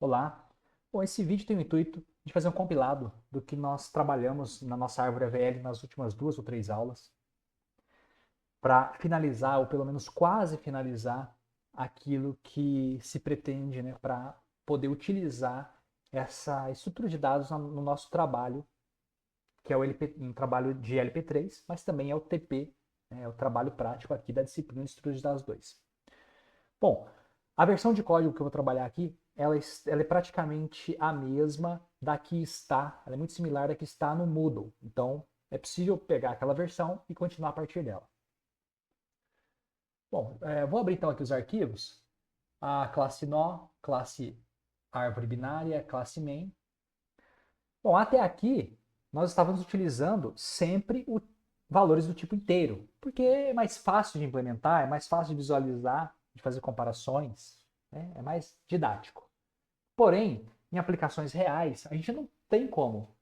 Olá! Bom, esse vídeo tem o intuito de fazer um compilado do que nós trabalhamos na nossa árvore AVL nas últimas 2 ou 3 aulas, para finalizar, ou pelo menos quase finalizar, aquilo que se pretende, né, para poder utilizar essa estrutura de dados no nosso trabalho, que é um trabalho de LP3, mas também é o TP, né, é o trabalho prático aqui da disciplina de estrutura de dados 2. Bom, a versão de código que eu vou trabalhar aqui, ela é praticamente a mesma da que está, ela é muito similar da que está no Moodle. Então, é possível pegar aquela versão e continuar a partir dela. Bom, vou abrir então aqui os arquivos. A classe nó, classe árvore binária, classe main. Bom, até aqui, nós estávamos utilizando sempre valores do tipo inteiro, porque é mais fácil de implementar, é mais fácil de visualizar, de fazer comparações, né? É mais didático. Porém, em aplicações reais, a gente não tem como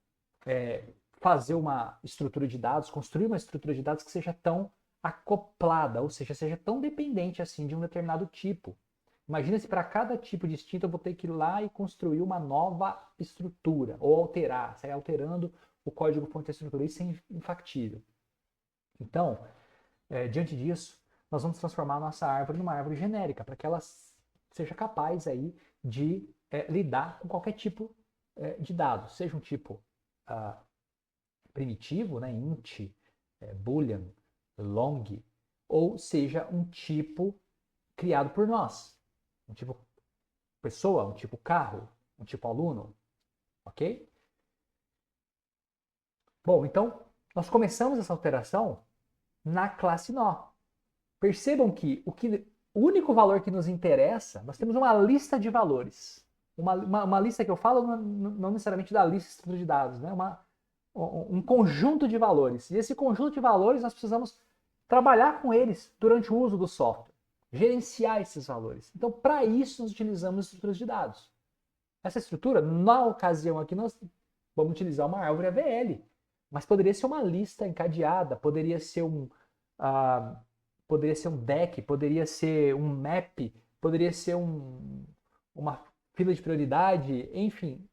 fazer uma estrutura de dados, construir uma estrutura de dados que seja tão acoplada, ou seja tão dependente assim de um determinado tipo. Imagina se para cada tipo distinto eu vou ter que ir lá e construir uma nova estrutura, ou alterar, sair alterando o código-fonte da estrutura. Isso é infactível. Então, diante disso, nós vamos transformar a nossa árvore numa árvore genérica, para que ela seja capaz aí de lidar com qualquer tipo de dado, seja um tipo primitivo, né, int, boolean, long, ou seja um tipo criado por nós, um tipo pessoa, um tipo carro, um tipo aluno, ok? Bom, então nós começamos essa alteração na classe nó. Percebam que o único valor que nos interessa, nós temos uma lista de valores. Uma lista que eu falo não necessariamente da lista de estrutura de dados, né? Um conjunto de valores. E esse conjunto de valores nós precisamos trabalhar com eles durante o uso do software, gerenciar esses valores. Então, para isso, nós utilizamos estruturas de dados. Essa estrutura, na ocasião aqui, nós vamos utilizar uma árvore AVL, mas poderia ser uma lista encadeada, uh, poderia ser um deck, poderia ser um map, poderia ser uma fila de prioridade, enfim,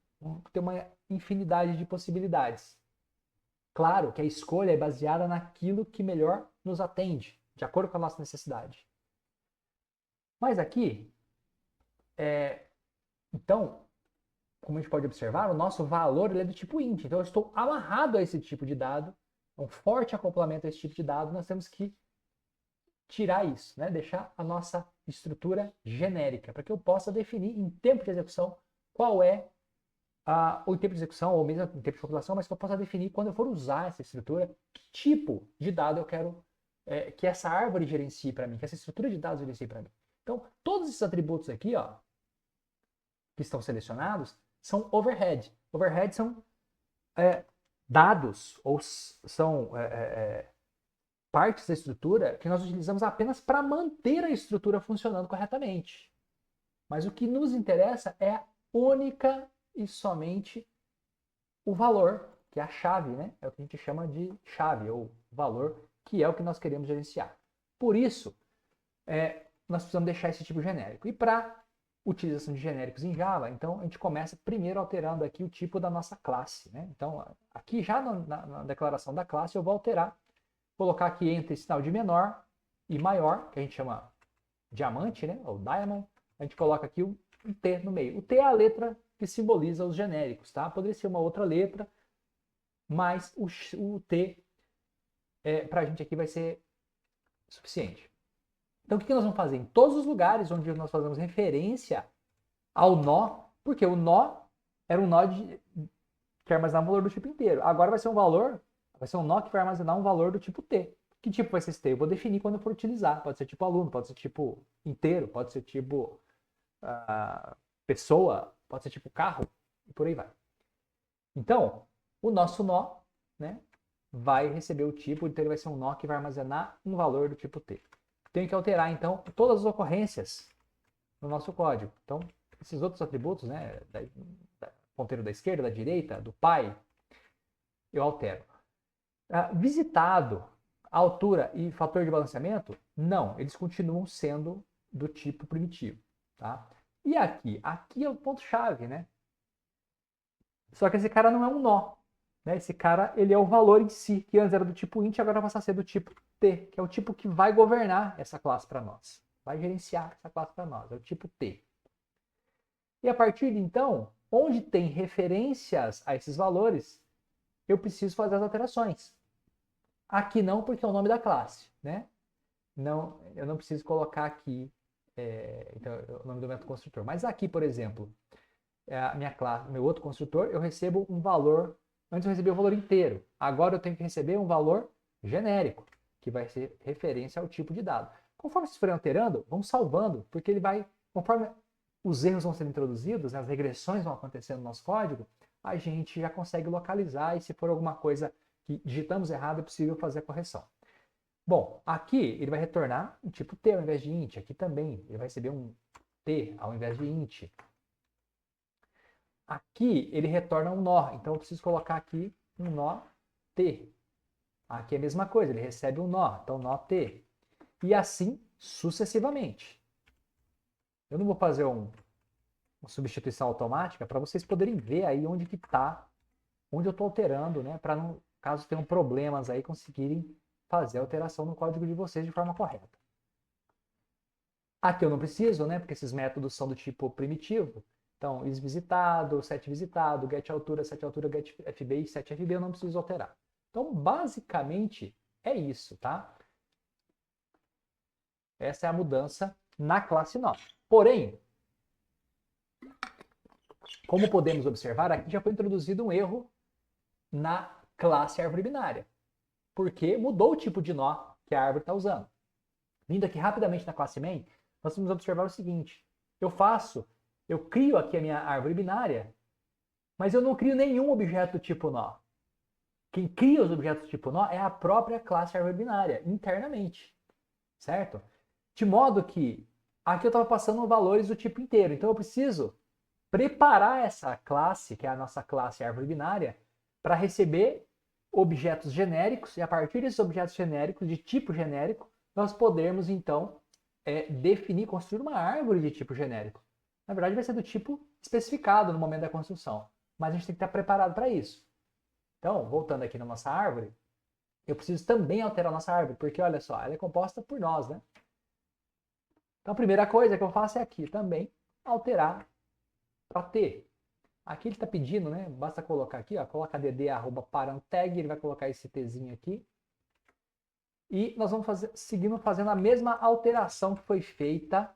tem uma infinidade de possibilidades. Claro que a escolha é baseada naquilo que melhor nos atende, de acordo com a nossa necessidade. Mas aqui, então, como a gente pode observar, o nosso valor ele é do tipo int. Então, eu estou amarrado a esse tipo de dado, um forte acoplamento a esse tipo de dado, nós temos que tirar isso, né? Deixar a nossa estrutura genérica, para que eu possa definir em tempo de execução qual é o tempo de execução, ou mesmo em tempo de calculação, mas que eu possa definir quando eu for usar essa estrutura, que tipo de dado eu quero que essa árvore gerencie para mim, que essa estrutura de dados gerencie para mim. Então, todos esses atributos aqui, ó, que estão selecionados, são overhead. Overhead são dados, ou são partes da estrutura que nós utilizamos apenas para manter a estrutura funcionando corretamente. Mas o que nos interessa é única e somente o valor, que é a chave, né? É o que a gente chama de chave, ou valor, que é o que nós queremos gerenciar. Por isso, nós precisamos deixar esse tipo genérico. E para utilização de genéricos em Java, então a gente começa primeiro alterando aqui o tipo da nossa classe. Né? Então, aqui já na declaração da classe, eu vou alterar, colocar aqui entre sinal de menor e maior, que a gente chama diamante, né? Ou diamond, a gente coloca aqui um T no meio. O T é a letra que simboliza os genéricos, tá? Poderia ser uma outra letra, mas o T para a gente aqui vai ser suficiente. Então, o que nós vamos fazer? Em todos os lugares onde nós fazemos referência ao nó, porque o nó era um nó que armazenava um valor do tipo inteiro. Agora vai ser um nó que vai armazenar um valor do tipo T. Que tipo vai ser esse T? Eu vou definir quando eu for utilizar. Pode ser tipo aluno, pode ser tipo inteiro, pode ser tipo pessoa, pode ser tipo carro, e por aí vai. Então, o nosso nó, né, vai receber o tipo, então ele vai ser um nó que vai armazenar um valor do tipo T. Tenho que alterar, então, todas as ocorrências no nosso código. Então, esses outros atributos, né, ponteiro da esquerda, da direita, do pai, eu altero. Visitado, altura e fator de balanceamento, não, eles continuam sendo do tipo primitivo. Tá? E aqui? Aqui é o ponto-chave, né? Só que esse cara não é um nó. Né? Esse cara, ele é o valor em si, que antes era do tipo int, agora vai passar a ser do tipo t, que é o tipo que vai governar essa classe para nós. Vai gerenciar essa classe para nós, é o tipo t. E a partir de então, onde tem referências a esses valores, eu preciso fazer as alterações. Aqui não, porque é o nome da classe, né? Não, eu não preciso colocar aqui então, o nome do método construtor. Mas aqui, por exemplo, a minha classe, meu outro construtor, eu recebo um valor. Antes eu recebia o valor inteiro. Agora eu tenho que receber um valor genérico, que vai ser referência ao tipo de dado. Conforme vocês forem alterando, vão salvando, porque ele vai, conforme os erros vão sendo introduzidos, né, as regressões vão acontecendo no nosso código, a gente já consegue localizar e se for alguma coisa que digitamos errado, é possível fazer a correção. Bom, aqui ele vai retornar um tipo t ao invés de int. Aqui também ele vai receber um t ao invés de int. Aqui ele retorna um nó, então eu preciso colocar aqui um nó t. Aqui é a mesma coisa, ele recebe um nó, então nó t. E assim sucessivamente. Eu não vou fazer uma substituição automática para vocês poderem ver aí onde que está, onde eu estou alterando, né? Para não, caso tenham problemas aí, conseguirem fazer a alteração no código de vocês de forma correta. Aqui eu não preciso, né? Porque esses métodos são do tipo primitivo. Então, isVisitado, setVisitado, getAltura, setAltura, getFB e setFB eu não preciso alterar. Então, basicamente, é isso, tá? Essa é a mudança na classe nó. Porém, como podemos observar, aqui já foi introduzido um erro na classe árvore binária. Porque mudou o tipo de nó que a árvore está usando. Vindo aqui rapidamente na classe main, nós vamos observar o seguinte. Eu crio aqui a minha árvore binária, mas eu não crio nenhum objeto do tipo nó. Quem cria os objetos do tipo nó é a própria classe árvore binária, internamente. Certo? De modo que aqui eu estava passando valores do tipo inteiro. Então eu preciso preparar essa classe, que é a nossa classe árvore binária, para receber objetos genéricos, e a partir desses objetos genéricos, de tipo genérico, nós podermos então definir, construir uma árvore de tipo genérico. Na verdade, vai ser do tipo especificado no momento da construção, mas a gente tem que estar preparado para isso. Então, voltando aqui na nossa árvore, eu preciso também alterar a nossa árvore, porque olha só, ela é composta por nós, né? Então, a primeira coisa que eu faço é aqui também alterar para t. Aqui ele está pedindo, né? Basta colocar aqui, ó, coloca dd@parentag, ele vai colocar esse tzinho aqui. E nós vamos seguindo fazendo a mesma alteração que foi feita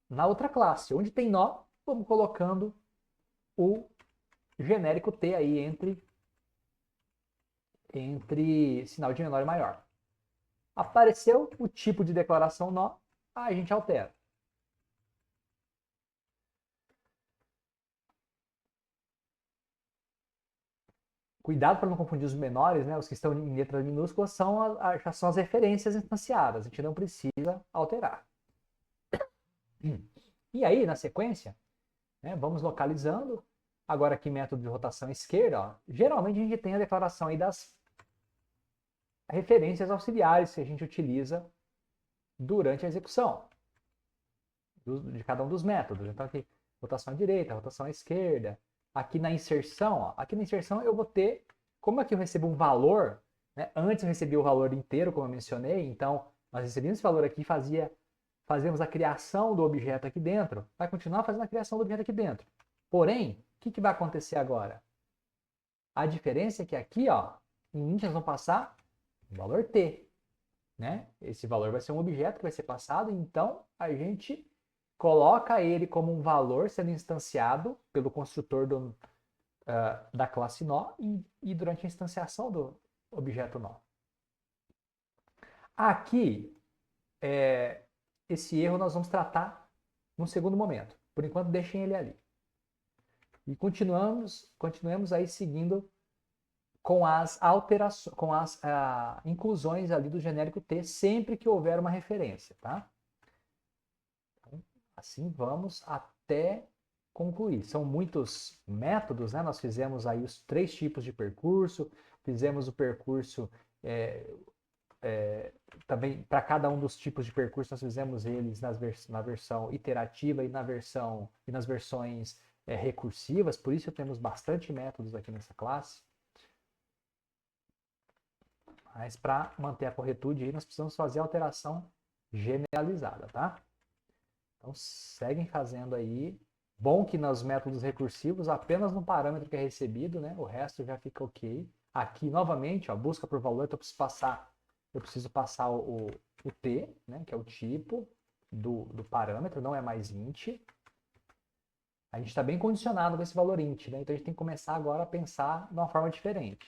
na outra classe. Onde tem nó, vamos colocando o genérico t aí entre sinal de menor e maior. Apareceu o tipo de declaração nó, a gente altera. Cuidado para não confundir os menores, né? Os que estão em letras minúsculas já são as referências instanciadas. A gente não precisa alterar. E aí, na sequência, né, vamos localizando. Agora aqui, método de rotação esquerda. Ó, geralmente a gente tem a declaração aí das referências auxiliares que a gente utiliza durante a execução de cada um dos métodos. Então aqui, rotação à direita, rotação à esquerda. Aqui na inserção, ó, aqui na inserção eu vou ter, como aqui eu recebo um valor, né, antes eu recebia o valor inteiro, como eu mencionei, então nós recebíamos esse valor aqui e fazemos a criação do objeto aqui dentro, vai continuar fazendo a criação do objeto aqui dentro. Porém, o que vai acontecer agora? A diferença é que aqui, ó, em int nós vamos passar um valor t. Né? Esse valor vai ser um objeto que vai ser passado, então a gente coloca ele como um valor sendo instanciado pelo construtor da classe nó e durante a instanciação do objeto nó. Aqui, esse erro nós vamos tratar num segundo momento. Por enquanto, deixem ele ali. E continuemos aí seguindo com as alterações, com as inclusões ali do genérico T sempre que houver uma referência, tá? Então, assim vamos até concluir. São muitos métodos, né? Nós fizemos aí os 3 tipos de percurso, fizemos o percurso também para cada um dos tipos de percurso nós fizemos eles na versão iterativa e nas versões recursivas, por isso temos bastante métodos aqui nessa classe. Mas para manter a corretude aí, nós precisamos fazer a alteração generalizada, tá? Então seguem fazendo aí. Bom que nos métodos recursivos, apenas no parâmetro que é recebido, né? O resto já fica ok. Aqui, novamente, ó, busca por valor, então eu preciso passar o t, né? Que é o tipo do parâmetro, não é mais int. A gente está bem condicionado com esse valor int, né? Então a gente tem que começar agora a pensar de uma forma diferente.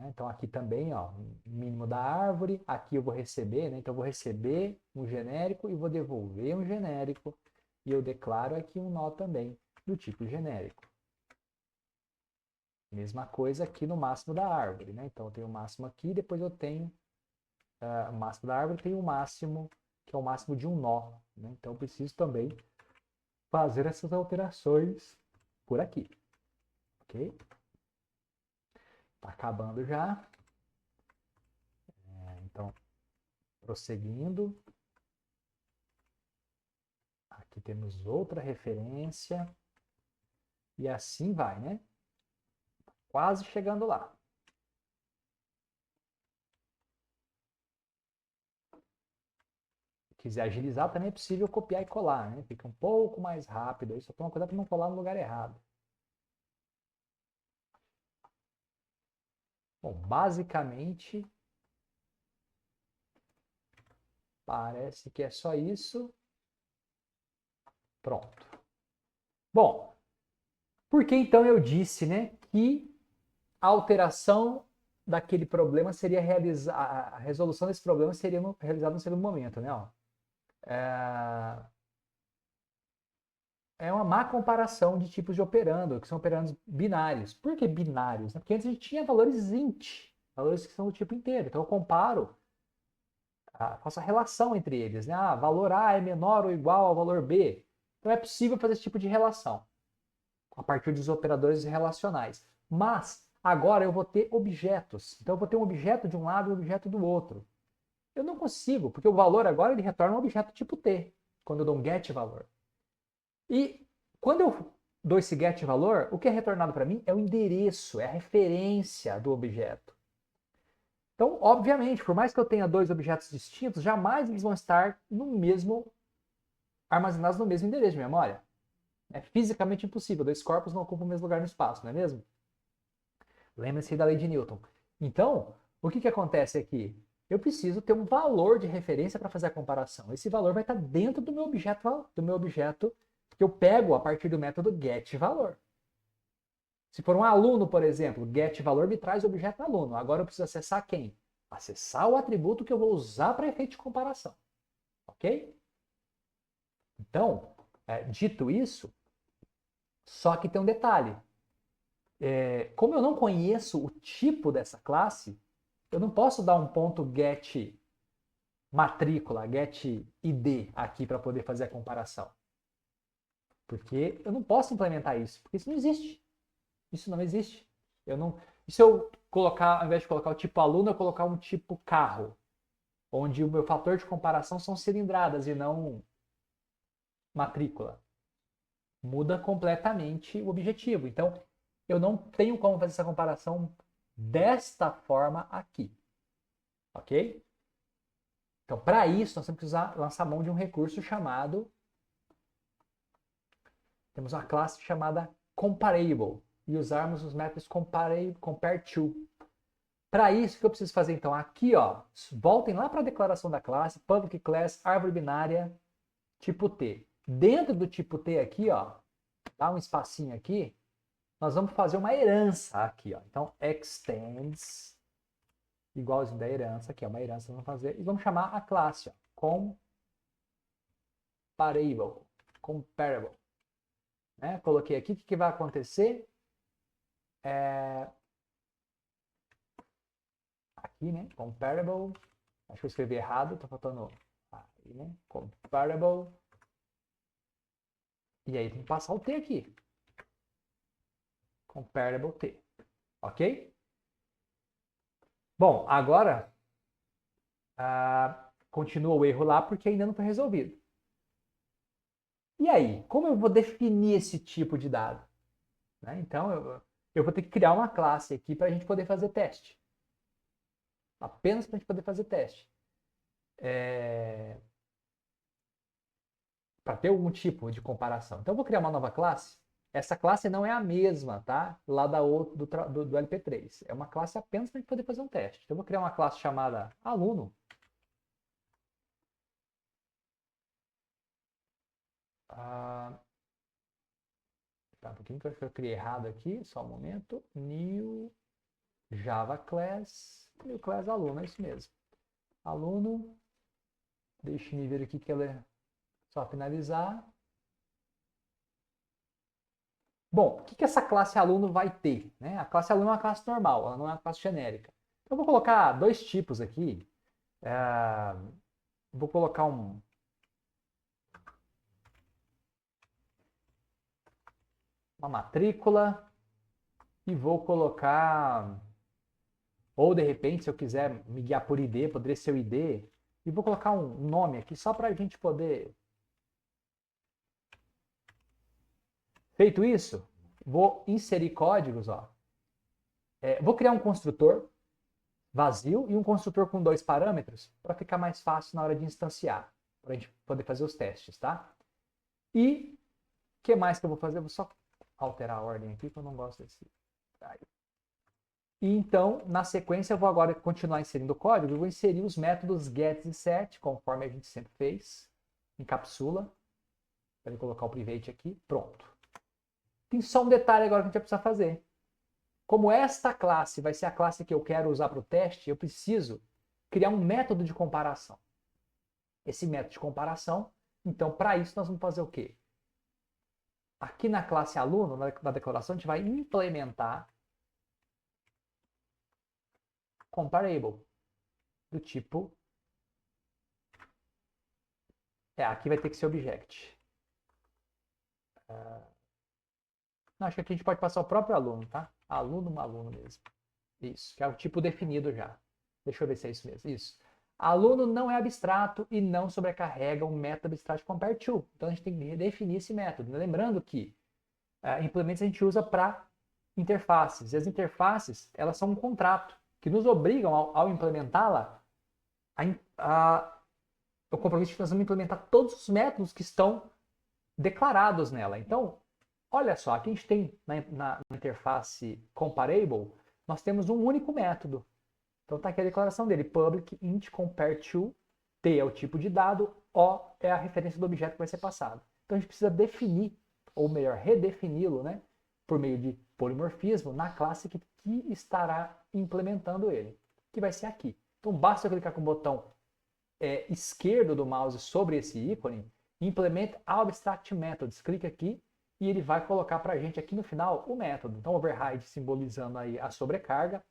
Então aqui também, ó, mínimo da árvore, aqui eu vou receber, né? Então eu vou receber um genérico e vou devolver um genérico. E eu declaro aqui um nó também do tipo genérico. Mesma coisa aqui no máximo da árvore, né? Então eu tenho o máximo aqui, depois eu tenho o máximo da árvore, tem o máximo, que é o máximo de um nó, né? Então eu preciso também fazer essas alterações por aqui. Ok? Tá acabando já. Então, prosseguindo. Aqui temos outra referência. E assim vai, né? Quase chegando lá. Se quiser agilizar, também é possível copiar e colar, né? Fica um pouco mais rápido. Aí só toma cuidado para não colar no lugar errado. Bom, basicamente, parece que é só isso. Pronto. Bom, por que então eu disse, né, que a alteração daquele problema seria realizada, a resolução desse problema seria realizada no segundo momento, né? Ó. É uma má comparação de tipos de operando, que são operandos binários. Por que binários? Porque antes a gente tinha valores int, valores que são do tipo inteiro. Então eu comparo, faço a relação entre eles. Né? Valor A é menor ou igual ao valor B. Então é possível fazer esse tipo de relação a partir dos operadores relacionais. Mas agora eu vou ter objetos. Então eu vou ter um objeto de um lado e um objeto do outro. Eu não consigo, porque o valor agora ele retorna um objeto tipo T, quando eu dou um get valor. E quando eu dou esse get valor, o que é retornado para mim é o endereço, é a referência do objeto. Então, obviamente, por mais que eu tenha dois objetos distintos, jamais eles vão estar armazenados no mesmo endereço de memória. É fisicamente impossível, dois corpos não ocupam o mesmo lugar no espaço, não é mesmo? Lembre-se da lei de Newton. Então, o que acontece aqui? Eu preciso ter um valor de referência para fazer a comparação. Esse valor vai estar dentro do meu objeto que eu pego a partir do método getValor. Se for um aluno, por exemplo, getValor me traz o objeto aluno. Agora eu preciso acessar quem? Acessar o atributo que eu vou usar para efeito de comparação. Ok? Então, dito isso, só que tem um detalhe. Como eu não conheço o tipo dessa classe, eu não posso dar um ponto get matrícula, get id aqui para poder fazer a comparação. Porque eu não posso implementar isso, porque isso não existe. Isso não existe. E se eu colocar, ao invés de colocar o tipo aluno, eu colocar um tipo carro, onde o meu fator de comparação são cilindradas e não matrícula. Muda completamente o objetivo. Então, eu não tenho como fazer essa comparação desta forma aqui. Ok? Então, para isso, nós temos que lançar mão de um recurso chamado... Temos uma classe chamada comparable. E usarmos os métodos compareTo. Para isso, o que eu preciso fazer então? Aqui, ó, voltem lá para a declaração da classe, public class, árvore binária, tipo T. Dentro do tipo T aqui, ó, dá um espacinho aqui, nós vamos fazer uma herança aqui, ó. Então, extends, igualzinho da herança, aqui é uma herança, vamos fazer, e vamos chamar a classe, ó, comparable. Né? Coloquei aqui, o que vai acontecer? Aqui, né? Comparable. Acho que eu escrevi errado, tá faltando aí, né? Comparable. E aí tem que passar o T aqui. Comparable T. Ok? Bom, agora continua o erro lá porque ainda não foi resolvido. E aí, como eu vou definir esse tipo de dado? Né? Então, eu vou ter que criar uma classe aqui para a gente poder fazer teste. Apenas para a gente poder fazer teste. Para ter algum tipo de comparação. Então, eu vou criar uma nova classe. Essa classe não é a mesma, tá? Lá do LP3. É uma classe apenas para a gente poder fazer um teste. Então, eu vou criar uma classe chamada aluno. Tá, um pouquinho que eu criei errado aqui, só um momento. New Java Class, New Class aluno, é isso mesmo. Aluno, deixa eu ver aqui que ela é só finalizar. Bom, o que essa classe aluno vai ter? Né? A classe aluno é uma classe normal, ela não é uma classe genérica. Então, eu vou colocar dois tipos aqui. Vou colocar uma matrícula e vou colocar, ou de repente, se eu quiser me guiar por ID, poderia ser o ID, e vou colocar um nome aqui só para a gente poder. Feito isso, vou inserir códigos. Ó. Vou criar um construtor vazio e um construtor com 2 parâmetros para ficar mais fácil na hora de instanciar, para a gente poder fazer os testes, tá? E o que mais que eu vou fazer? Eu vou só alterar a ordem aqui, que eu não gosto desse. E então, na sequência, eu vou agora continuar inserindo o código e vou inserir os métodos get e set, conforme a gente sempre fez, em capsula. Para colocar o private aqui, pronto. Tem só um detalhe agora que a gente vai precisar fazer. Como esta classe vai ser a classe que eu quero usar para o teste, eu preciso criar um método de comparação. Esse método de comparação, então, para isso, nós vamos fazer o quê? Aqui na classe aluno, na declaração, a gente vai implementar comparable, do tipo... aqui vai ter que ser object. Não, acho que aqui a gente pode passar o próprio aluno, tá? Aluno mesmo. Isso, que é o tipo definido já. Deixa eu ver se é isso mesmo. Isso. Aluno não é abstrato e não sobrecarrega um método abstrato compare to. Então a gente tem que definir esse método. Lembrando que implementos a gente usa para interfaces. E as interfaces, elas são um contrato que nos obrigam, ao implementá-la, o compromisso de que nós vamos implementar todos os métodos que estão declarados nela. Então, olha só, aqui a gente tem na interface comparable, nós temos um único método. Então está aqui a declaração dele, public int compare to, T é o tipo de dado, O é a referência do objeto que vai ser passado. Então a gente precisa definir, ou melhor, redefini-lo, né, por meio de polimorfismo, na classe que estará implementando ele, que vai ser aqui. Então basta eu clicar com o botão esquerdo do mouse sobre esse ícone, implement abstract methods, clica aqui e ele vai colocar para a gente aqui no final o método. Então override simbolizando aí a sobrecarga,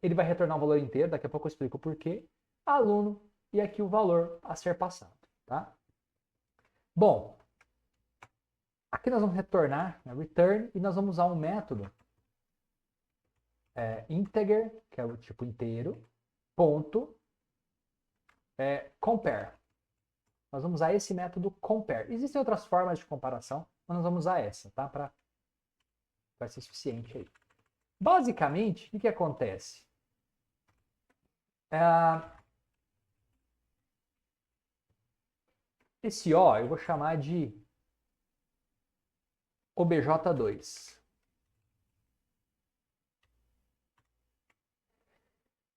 ele vai retornar um valor inteiro, daqui a pouco eu explico o porquê, aluno e aqui o valor a ser passado. Tá? Bom, aqui nós vamos retornar, return, e nós vamos usar um método integer, que é o tipo inteiro, ponto, compare. Nós vamos usar esse método compare. Existem outras formas de comparação, mas nós vamos usar essa, tá? Vai ser suficiente aí. Basicamente, o que acontece? Esse O eu vou chamar de obj2.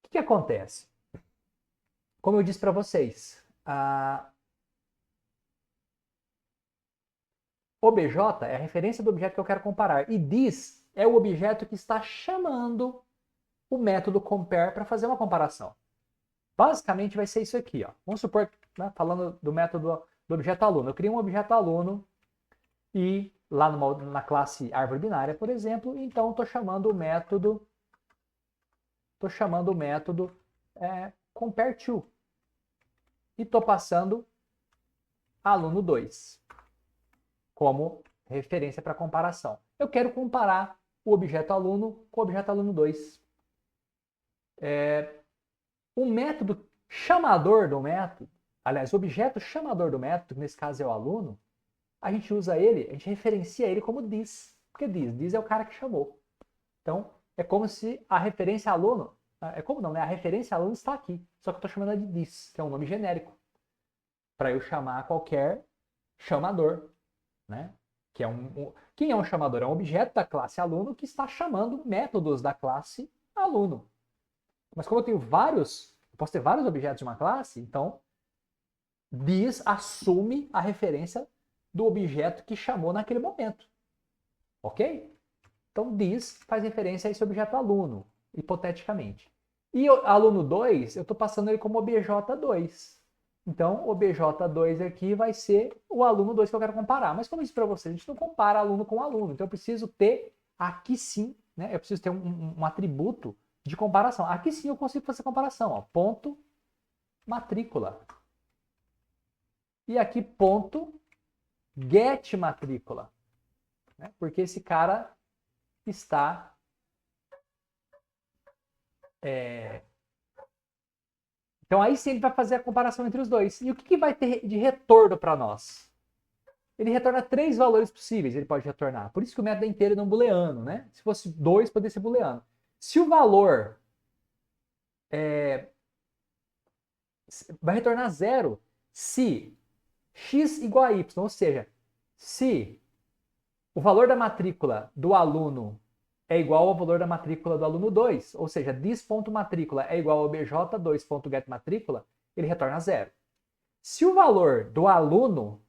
O que acontece? Como eu disse para vocês, obj é a referência do objeto que eu quero comparar. E this é o objeto que está chamando o método compare para fazer uma comparação. Basicamente vai ser isso aqui. Ó. Vamos supor, né, falando do método do objeto aluno. Eu criei um objeto aluno e lá na classe árvore binária, por exemplo, então estou chamando o método compare to. E estou passando aluno 2 como referência para comparação. Eu quero comparar o objeto aluno com o objeto aluno 2. O método chamador do método, aliás, o objeto chamador do método, que nesse caso é o aluno, a gente usa ele, a gente referencia ele como this. Porque this é o cara que chamou. Então, é como se a referência aluno, é como não, né? A referência aluno está aqui, só que eu estou chamando ela de this, que é um nome genérico, para eu chamar qualquer chamador, né? Que é quem é um chamador? É um objeto da classe aluno que está chamando métodos da classe aluno. Mas como eu tenho vários, eu posso ter vários objetos de uma classe, então this assume a referência do objeto que chamou naquele momento. Ok? Então this faz referência a esse objeto aluno, hipoteticamente. E o aluno 2, eu estou passando ele como obj2. Então, o obj2 aqui vai ser o aluno 2 que eu quero comparar. Mas como eu disse para vocês, a gente não compara aluno com aluno. Então, eu preciso ter, aqui sim, né? Eu preciso ter um atributo de comparação. Aqui sim eu consigo fazer comparação. Ó, ponto matrícula. E aqui ponto get matrícula. Né? Porque esse cara está... Então aí sim ele vai fazer a comparação entre os dois. E o que vai ter de retorno para nós? Ele retorna 3 valores possíveis, ele pode retornar. Por isso que o método é inteiro e não booleano, né? Se fosse 2, poderia ser booleano. Se o valor vai retornar 0 se x igual a y, ou seja, se o valor da matrícula do aluno é igual ao valor da matrícula do aluno 2, ou seja, this.matrícula é igual ao obj2.getMatrícula, ele retorna 0. Se o valor do aluno,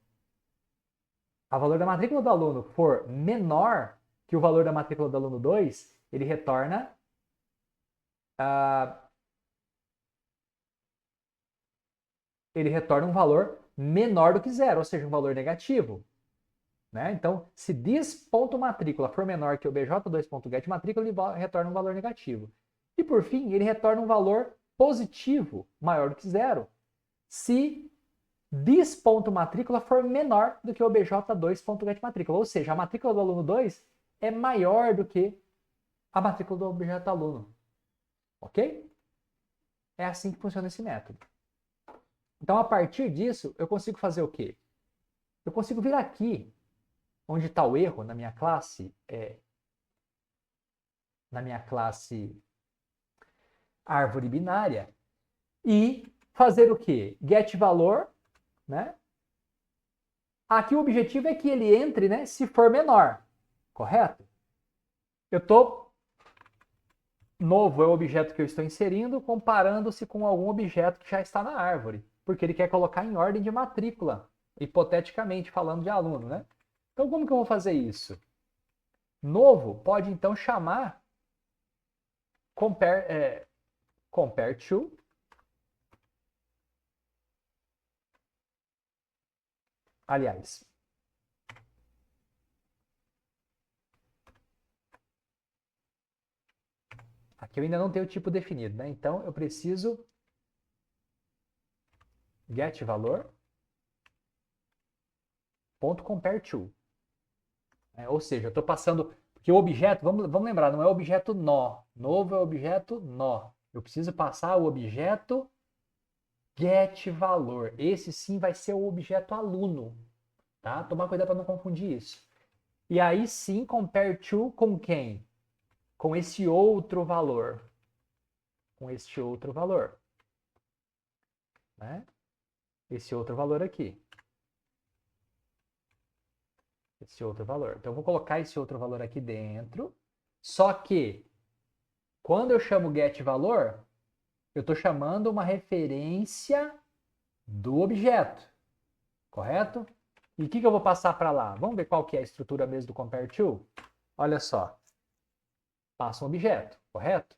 o valor da matrícula do aluno for menor que o valor da matrícula do aluno 2, ele retorna um valor menor do que 0, ou seja, um valor negativo. Né? Então, se this.matrícula for menor que o obj2.getMatrícula, ele retorna um valor negativo. E por fim, ele retorna um valor positivo, maior do que 0, se this.matrícula for menor do que o obj2.getMatrícula. Ou seja, a matrícula do aluno 2 é maior do que a matrícula do objeto aluno. Ok? É assim que funciona esse método. Então, a partir disso, eu consigo fazer o quê? Eu consigo vir aqui, onde está o erro na minha classe, árvore binária, e fazer o quê? Get valor, né? Aqui o objetivo é que ele entre, né, se for menor, correto? Eu estou... Novo é o objeto que eu estou inserindo, comparando-se com algum objeto que já está na árvore, porque ele quer colocar em ordem de matrícula, hipoteticamente falando de aluno, né? Então, como que eu vou fazer isso? Novo pode, então, chamar compare to. Aliás, aqui eu ainda não tenho o tipo definido, né? Então, eu preciso get valor ponto compare to. Ou seja, eu estou passando... Porque o objeto, vamos lembrar, não é objeto nó. Novo é objeto nó. Eu preciso passar o objeto get valor. Esse sim vai ser o objeto aluno. Tá? Tomar cuidado para não confundir isso. E aí sim, compare to com quem? Com esse outro valor. Com este outro valor. Né? Esse outro valor aqui. Esse outro valor. Então, eu vou colocar esse outro valor aqui dentro. Só que, quando eu chamo get valor, eu estou chamando uma referência do objeto. Correto? E o que eu vou passar para lá? Vamos ver qual que é a estrutura mesmo do compare to? Olha só. Passa um objeto, correto?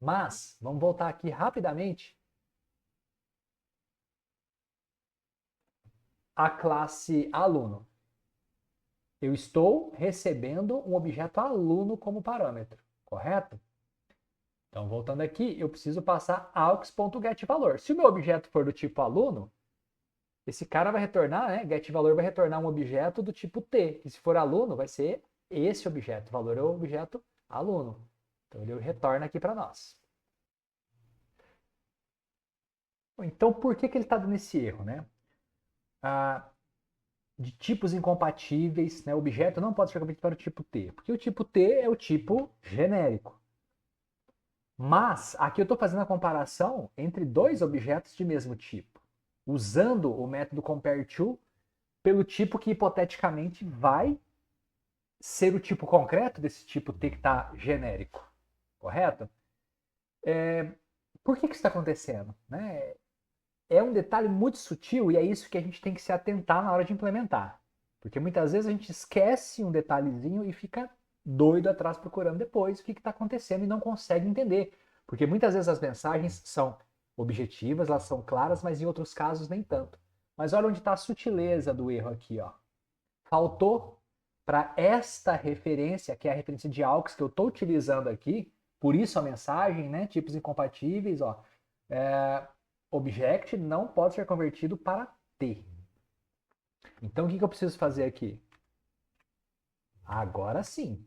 Mas, vamos voltar aqui rapidamente à classe aluno. Eu estou recebendo um objeto aluno como parâmetro, correto? Então, voltando aqui, eu preciso passar aux.getValor. Se o meu objeto for do tipo aluno, esse cara vai retornar, né? GetValor vai retornar um objeto do tipo T. E se for aluno, vai ser esse objeto. Valor é o objeto aluno. Então, ele retorna aqui para nós. Então, por que ele está dando esse erro, né? De tipos incompatíveis, né? O objeto não pode ser convertido para o tipo T, porque o tipo T é o tipo genérico. Mas aqui eu estou fazendo a comparação entre dois objetos de mesmo tipo, usando o método compareTo pelo tipo que hipoteticamente vai ser o tipo concreto desse tipo T que está genérico, correto? Por que isso está acontecendo? Né? É um detalhe muito sutil e é isso que a gente tem que se atentar na hora de implementar. Porque muitas vezes a gente esquece um detalhezinho e fica doido atrás procurando depois o que está acontecendo e não consegue entender. Porque muitas vezes as mensagens são objetivas, elas são claras, mas em outros casos nem tanto. Mas olha onde está a sutileza do erro aqui. Ó. Faltou para esta referência, que é a referência de AUX que eu estou utilizando aqui, por isso a mensagem, né, tipos incompatíveis, ó, object não pode ser convertido para T. Então o que eu preciso fazer aqui? Agora sim.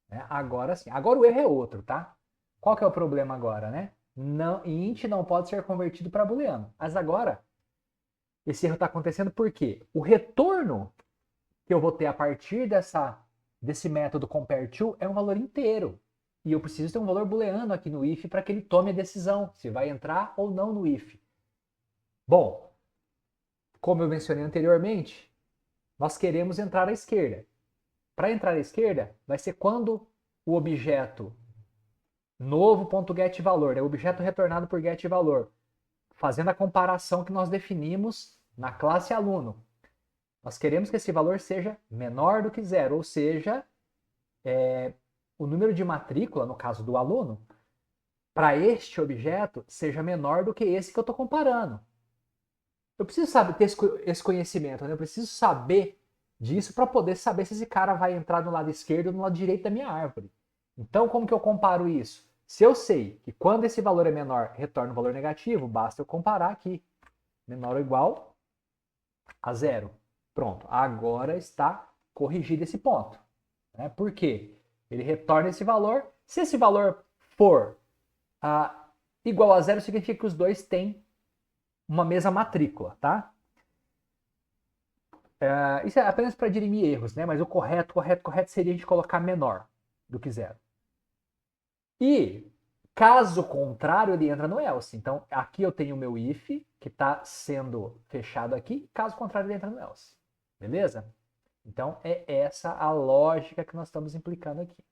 Né? Agora sim. Agora o erro é outro, tá? Qual que é o problema agora, né? Não, int não pode ser convertido para booleano. Mas agora, esse erro está acontecendo por quê? O retorno que eu vou ter a partir desse método compareTo é um valor inteiro. E eu preciso ter um valor booleano aqui no if para que ele tome a decisão se vai entrar ou não no if. Bom, como eu mencionei anteriormente, nós queremos entrar à esquerda. Para entrar à esquerda, vai ser quando o objeto novo.getValor, né, o objeto retornado por getValor, fazendo a comparação que nós definimos na classe aluno. Nós queremos que esse valor seja menor do que zero, ou seja, o número de matrícula, no caso do aluno, para este objeto seja menor do que esse que eu estou comparando. Eu preciso saber ter esse conhecimento, né? Eu preciso saber disso para poder saber se esse cara vai entrar no lado esquerdo ou no lado direito da minha árvore. Então, como que eu comparo isso? Se eu sei que quando esse valor é menor, retorna um valor negativo, basta eu comparar aqui. Menor ou igual a zero. Pronto, agora está corrigido esse ponto. Né? Por quê? Ele retorna esse valor. Se esse valor for igual a zero, significa que os dois têm uma mesma matrícula, tá? Isso é apenas para dirimir erros, né? Mas o correto seria a gente colocar menor do que zero. E, caso contrário, ele entra no else. Então, aqui eu tenho o meu if, que está sendo fechado aqui. Caso contrário, ele entra no else. Beleza? Então, é essa a lógica que nós estamos implicando aqui.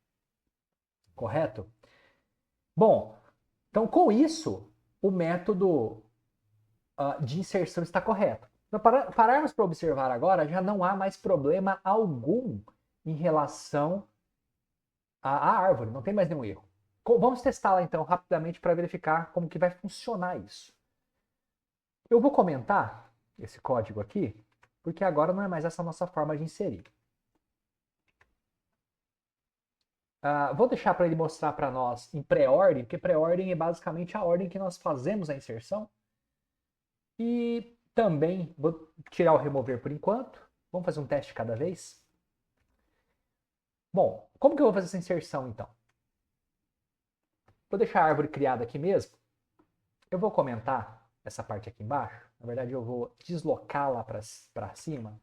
Correto? Bom, então com isso, o método de inserção está correto. Então, pararmos para observar agora, já não há mais problema algum em relação à árvore, não tem mais nenhum erro. Vamos testá-la então rapidamente para verificar como que vai funcionar isso. Eu vou comentar esse código aqui, porque agora não é mais essa nossa forma de inserir. Vou deixar para ele mostrar para nós em pré-ordem, porque pré-ordem é basicamente a ordem que nós fazemos a inserção. E também vou tirar o remover por enquanto. Vamos fazer um teste cada vez. Bom, como que eu vou fazer essa inserção então? Vou deixar a árvore criada aqui mesmo. Eu vou comentar essa parte aqui embaixo. Na verdade, eu vou deslocá-la para cima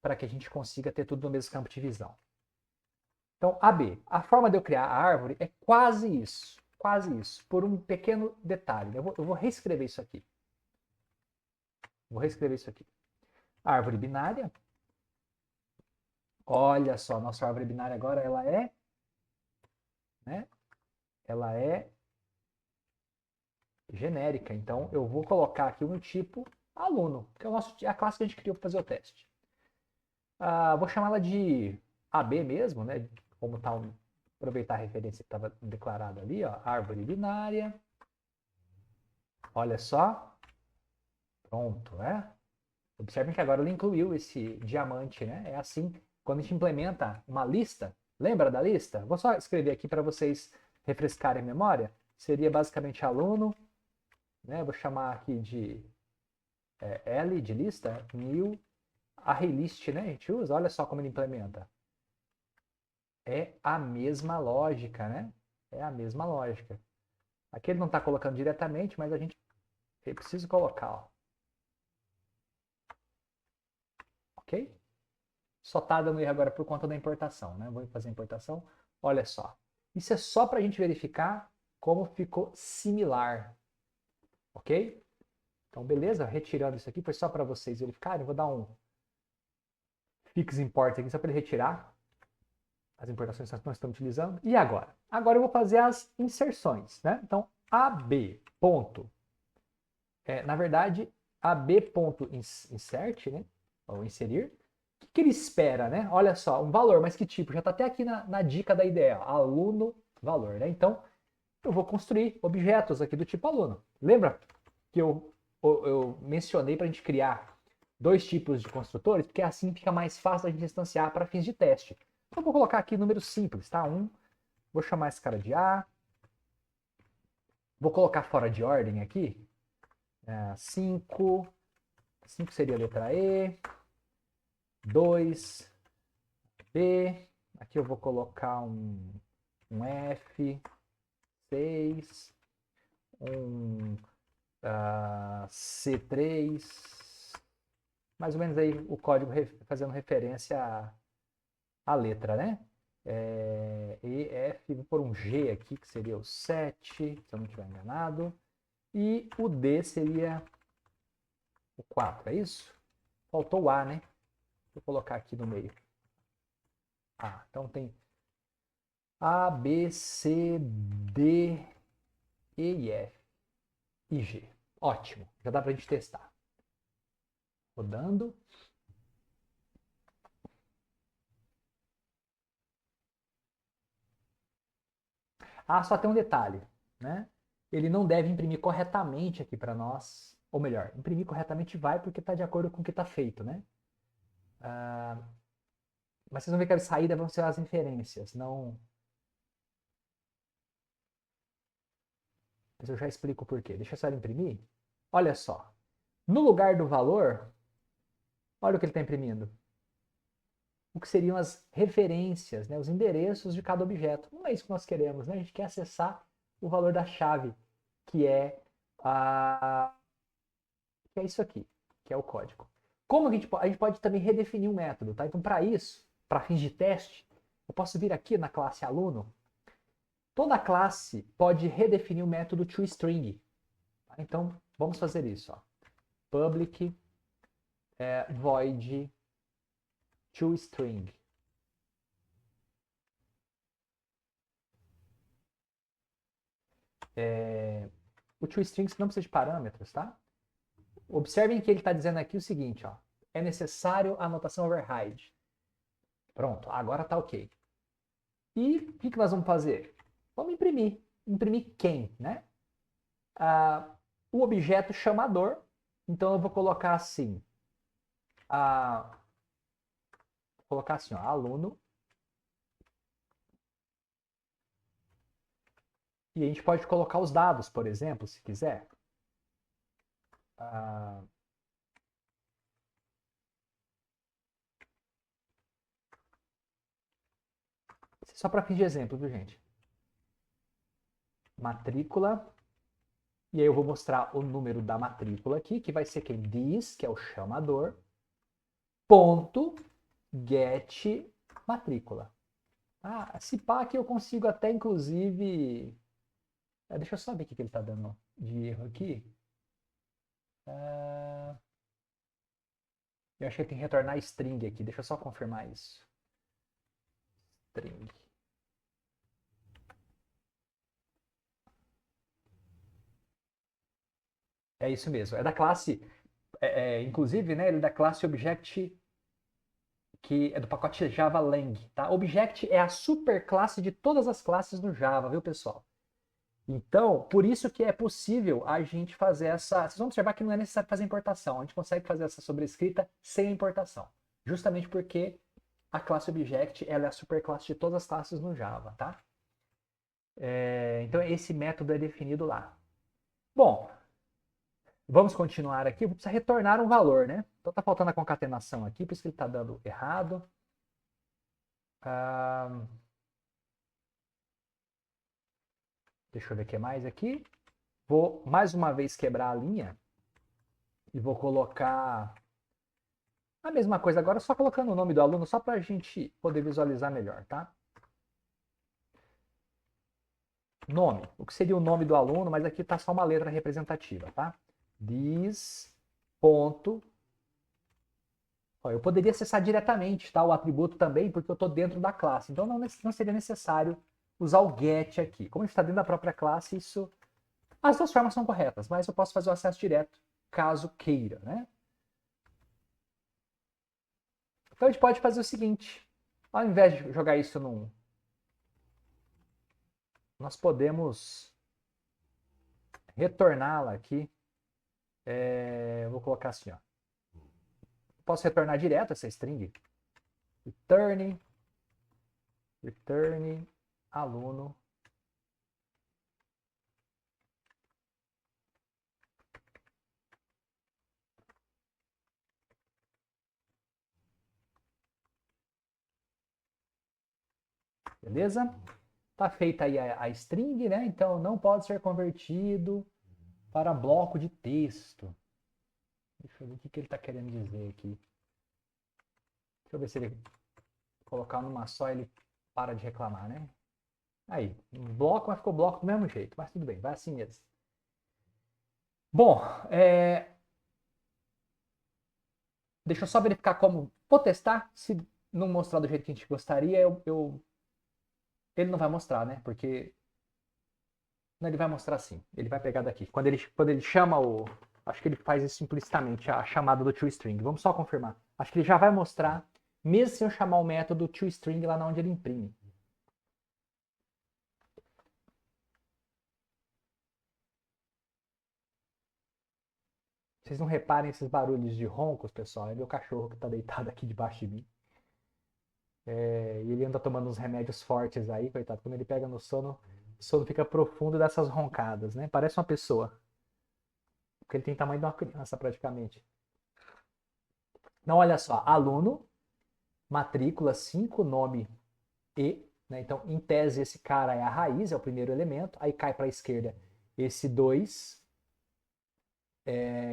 para que a gente consiga ter tudo no mesmo campo de visão. Então, AB. A forma de eu criar a árvore é quase isso. Quase isso. Por um pequeno detalhe. Eu vou reescrever isso aqui. Vou reescrever isso aqui. Árvore binária. Olha só, nossa árvore binária agora ela é, né? Ela é genérica. Então eu vou colocar aqui no tipo aluno, que é a classe que a gente criou para fazer o teste. Vou chamá-la de AB mesmo, né? Como tá aproveitar a referência que estava declarada ali, ó, árvore binária. Olha só. Pronto, né? Observem que agora ele incluiu esse diamante, né? É assim, quando a gente implementa uma lista, lembra da lista? Vou só escrever aqui para vocês refrescarem a memória. Seria basicamente aluno, né? Vou chamar aqui de L de lista, new, arraylist, né? A gente usa, olha só como ele implementa. É a mesma lógica, né? É a mesma lógica. Aqui ele não está colocando diretamente, mas a gente Eu preciso colocar, ó. Ok? Só está dando erro agora por conta da importação, né? Vou fazer a importação. Olha só. Isso é só para a gente verificar como ficou similar. Ok? Então, beleza. Retirando isso aqui, foi só para vocês verificarem. Vou dar um fix import aqui só para ele retirar as importações que nós estamos utilizando. E agora? Agora eu vou fazer as inserções, né? Então, AB ponto. Na verdade, AB.insert, né? Ou inserir. O que ele espera, né? Olha só, um valor, mas que tipo? Já está até aqui na dica da IDE, ó, aluno valor, né? Então, eu vou construir objetos aqui do tipo aluno. Lembra que eu mencionei para a gente criar dois tipos de construtores? Porque assim fica mais fácil a gente instanciar para fins de teste. Então, eu vou colocar aqui números simples, tá? Vou chamar esse cara de A. Vou colocar fora de ordem aqui. 5. 5 seria a letra E. 2, B. Aqui eu vou colocar um F. 6. Um C3. Mais ou menos aí o código fazendo referência à letra, né? E, F, vou pôr um G aqui, que seria o 7, se eu não estiver enganado. E o D seria o 4, é isso? Faltou o A, né? Vou colocar aqui no meio. Então tem A, B, C, D, E e F. E G. Ótimo. Já dá pra gente testar. Rodando. Só tem um detalhe, né? Ele não deve imprimir corretamente aqui para nós. Ou melhor, imprimir corretamente vai porque está de acordo com o que está feito, né? Mas vocês vão ver que a saída vão ser as inferências, não... Mas eu já explico o porquê. Deixa eu só imprimir. Olha só. No lugar do valor, olha o que ele está imprimindo. O que seriam as referências, né? Os endereços de cada objeto. Não é isso que nós queremos, né? A gente quer acessar o valor da chave, que é isso aqui, que é o código. Como a gente pode também redefinir um método, tá? Então, para isso, para fins de teste, eu posso vir aqui na classe aluno. Toda classe pode redefinir o método toString. Tá? Então, vamos fazer isso. Ó. Public void toString. O toString não precisa de parâmetros, tá? Observem que ele está dizendo aqui o seguinte, ó. É necessário a anotação override. Pronto, agora está ok. E o que nós vamos fazer? Vamos imprimir. Imprimir quem, né? O objeto chamador. Então eu vou colocar assim. Vou colocar assim, ó, aluno. E a gente pode colocar os dados, por exemplo, se quiser. Só para fim de exemplo, viu, gente? Matrícula. E aí eu vou mostrar o número da matrícula aqui, que vai ser quem diz, que é o chamador. Ponto get matrícula. Se pá que eu consigo até, inclusive... deixa eu só ver o que ele está dando de erro aqui. Eu achei que tem que retornar string aqui. Deixa eu só confirmar isso. String. É isso mesmo. É da classe... inclusive, né, ele é da classe Object, que é do pacote Java Lang. Tá? Object é a superclasse de todas as classes no Java, viu, pessoal? Então, por isso que é possível a gente fazer essa... Vocês vão observar que não é necessário fazer importação. A gente consegue fazer essa sobrescrita sem a importação. Justamente porque a classe Object ela é a superclasse de todas as classes no Java, tá? Então, esse método é definido lá. Bom, vamos continuar aqui. Vou precisar retornar um valor, né? Então, tá faltando a concatenação aqui, por isso que ele está dando errado. Deixa eu ver o que mais aqui. Vou mais uma vez quebrar a linha e vou colocar a mesma coisa agora, só colocando o nome do aluno, só para a gente poder visualizar melhor, tá? Nome. O que seria o nome do aluno, mas aqui está só uma letra representativa, tá? This ponto. Ó, eu poderia acessar diretamente, tá? O atributo também, porque eu estou dentro da classe. Então não seria necessário usar o get aqui. Como a gente está dentro da própria classe, isso... As duas formas são corretas, mas eu posso fazer o acesso direto, caso queira, né? Então a gente pode fazer o seguinte. Ao invés de jogar isso num... Nós podemos retorná-la aqui. Vou colocar assim, ó. Posso retornar direto essa string. Return aluno. Beleza? Tá feita aí a string, né? Então não pode ser convertido para bloco de texto. Deixa eu ver o que ele está querendo dizer aqui. Deixa eu ver se ele colocar numa só ele para de reclamar, né? Aí, um bloco, mas ficou bloco do mesmo jeito. Mas tudo bem, vai assim mesmo. Bom, deixa eu só verificar como... Vou testar. Se não mostrar do jeito que a gente gostaria, ele não vai mostrar, né? Porque... Não, ele vai mostrar sim. Ele vai pegar daqui. Quando ele chama o... Acho que ele faz isso implicitamente, a chamada do toString. Vamos só confirmar. Acho que ele já vai mostrar, mesmo sem eu chamar o método toString lá onde ele imprime. Vocês não reparem esses barulhos de roncos, pessoal? É meu cachorro que está deitado aqui debaixo de mim. E ele anda tomando uns remédios fortes aí, coitado. Quando ele pega no sono, o sono fica profundo dessas roncadas, né? Parece uma pessoa. Porque ele tem tamanho de uma criança, praticamente. Então, olha só. Aluno, matrícula 5, nome E. Né? Então, em tese, esse cara é a raiz, é o primeiro elemento. Aí cai para a esquerda esse 2.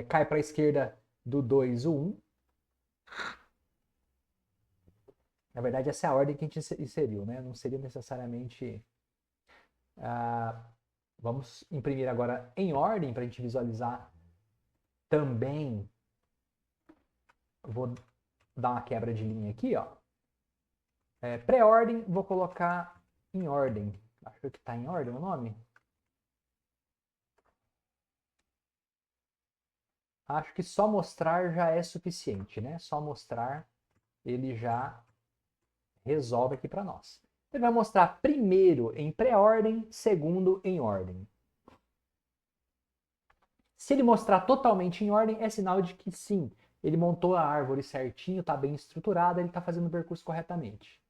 Cai para a esquerda do 2 o 1. Na verdade, essa é a ordem que a gente inseriu, né? Não seria necessariamente... vamos imprimir agora em ordem para a gente visualizar também. Vou dar uma quebra de linha aqui, ó. Pré-ordem, vou colocar em ordem. Acho que está em ordem o nome. Acho que só mostrar já é suficiente, né? Só mostrar, ele já resolve aqui para nós. Ele vai mostrar primeiro em pré-ordem, segundo em ordem. Se ele mostrar totalmente em ordem, é sinal de que sim, ele montou a árvore certinho, está bem estruturada, ele está fazendo o percurso corretamente.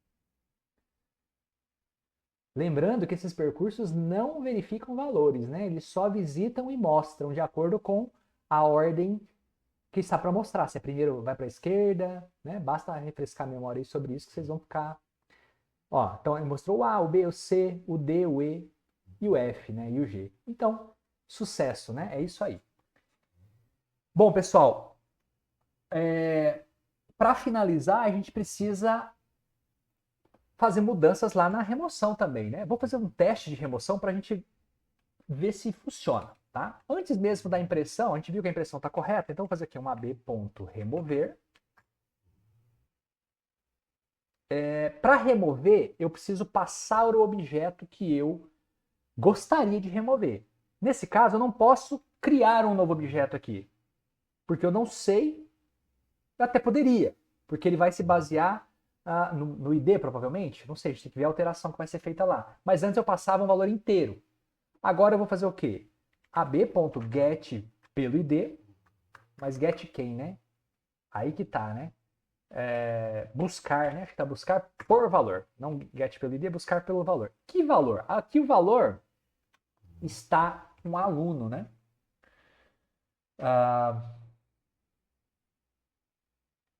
Lembrando que esses percursos não verificam valores, né? Eles só visitam e mostram de acordo com a ordem que está para mostrar. Se é primeiro vai para a esquerda, né? Basta refrescar a memória aí sobre isso que vocês vão ficar... Ó, então ele mostrou o A, o B, o C, o D, o E e o F, né? E o G. Então, sucesso, né? É isso aí. Bom, pessoal, para finalizar, a gente precisa fazer mudanças lá na remoção também, né? Vou fazer um teste de remoção para a gente ver se funciona, tá? Antes mesmo da impressão, a gente viu que a impressão está correta, então vou fazer aqui um ab.remover. Para remover, eu preciso passar o objeto que eu gostaria de remover. Nesse caso, eu não posso criar um novo objeto aqui, porque eu não sei, eu até poderia, porque ele vai se basear no ID, provavelmente. Não sei, a gente tem que ver a alteração que vai ser feita lá. Mas antes eu passava um valor inteiro. Agora eu vou fazer o quê? ab.get pelo ID, mas get quem, né? Aí que tá, né? Buscar, né? Acho que tá buscar por valor. Não get pelo ID, buscar pelo valor. Que valor? Aqui o valor está um aluno, né?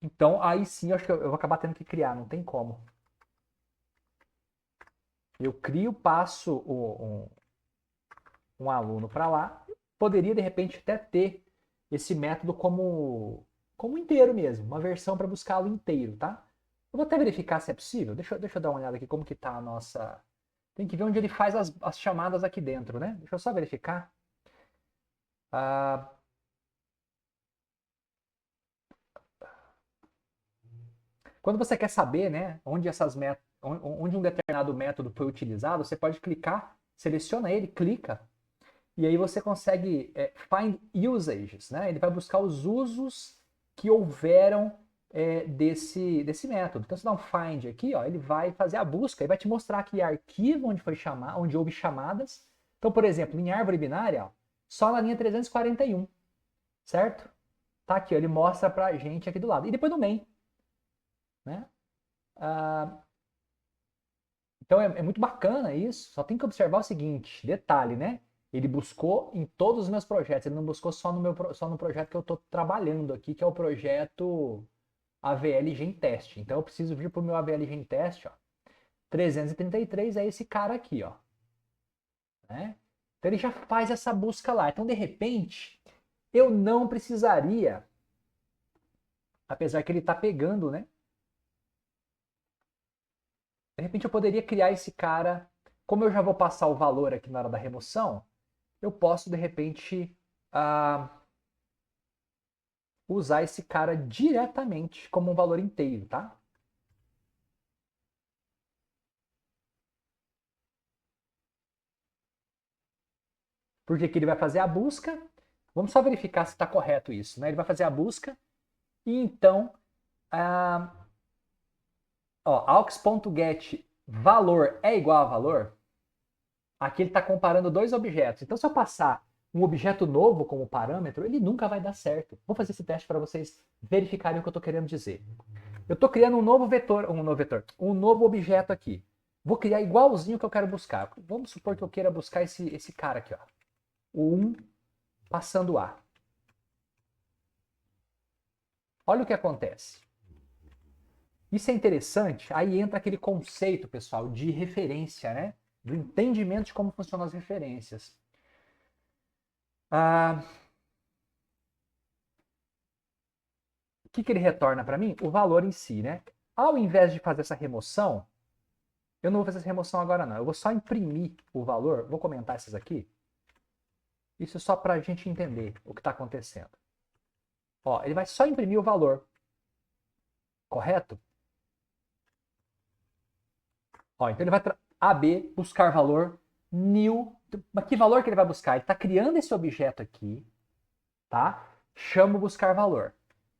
Então, aí sim, eu acho que eu vou acabar tendo que criar, não tem como. Eu crio, passo um aluno para lá, poderia, de repente, até ter esse método como inteiro mesmo, uma versão para buscá-lo inteiro, tá? Eu vou até verificar se é possível. Deixa eu dar uma olhada aqui como que tá a nossa... Tem que ver onde ele faz as chamadas aqui dentro, né? Deixa eu só verificar. Ah, quando você quer saber, né, onde um determinado método foi utilizado, você pode clicar, seleciona ele, clica, e aí você consegue find usages, né? Ele vai buscar os usos que houveram desse método. Então, você dá um find aqui, ó, ele vai fazer a busca e vai te mostrar aqui arquivo onde houve chamadas. Então, por exemplo, em árvore binária, ó, só na linha 341, certo? Tá aqui, ó, ele mostra pra gente aqui do lado. E depois no main, né? Então é muito bacana isso. Só tem que observar o seguinte, detalhe, né? Ele buscou em todos os meus projetos, ele não buscou só no projeto que eu estou trabalhando aqui, que é o projeto AVL Gentest. Então eu preciso vir para o meu AVL Gentest, ó. 333 é esse cara aqui, ó. Né? Então ele já faz essa busca lá. Então, de repente, eu não precisaria, apesar que ele está pegando, né? De repente eu poderia criar esse cara, como eu já vou passar o valor aqui na hora da remoção, eu posso de repente usar esse cara diretamente como um valor inteiro, tá? Porque que ele vai fazer a busca, vamos só verificar se está correto isso, né? Ele vai fazer a busca e então, aux.get valor é igual a valor, aqui ele está comparando dois objetos. Então, se eu passar um objeto novo como parâmetro, ele nunca vai dar certo. Vou fazer esse teste para vocês verificarem o que eu estou querendo dizer. Eu estou criando um novo um novo objeto aqui. Vou criar igualzinho que eu quero buscar. Vamos supor que eu queira buscar esse cara aqui, ó. O 1 passando A. Olha o que acontece. Isso é interessante, aí entra aquele conceito, pessoal, de referência, né? Do entendimento de como funcionam as referências. O que ele retorna para mim? O valor em si, né? Ao invés de fazer essa remoção, eu não vou fazer essa remoção agora não. Eu vou só imprimir o valor. Vou comentar esses aqui. Isso só para a gente entender o que está acontecendo. Ó, ele vai só imprimir o valor. Correto? Ó, então ele vai AB, buscar valor, new. Mas que valor que ele vai buscar? Ele está criando esse objeto aqui, tá? Chamo buscar valor.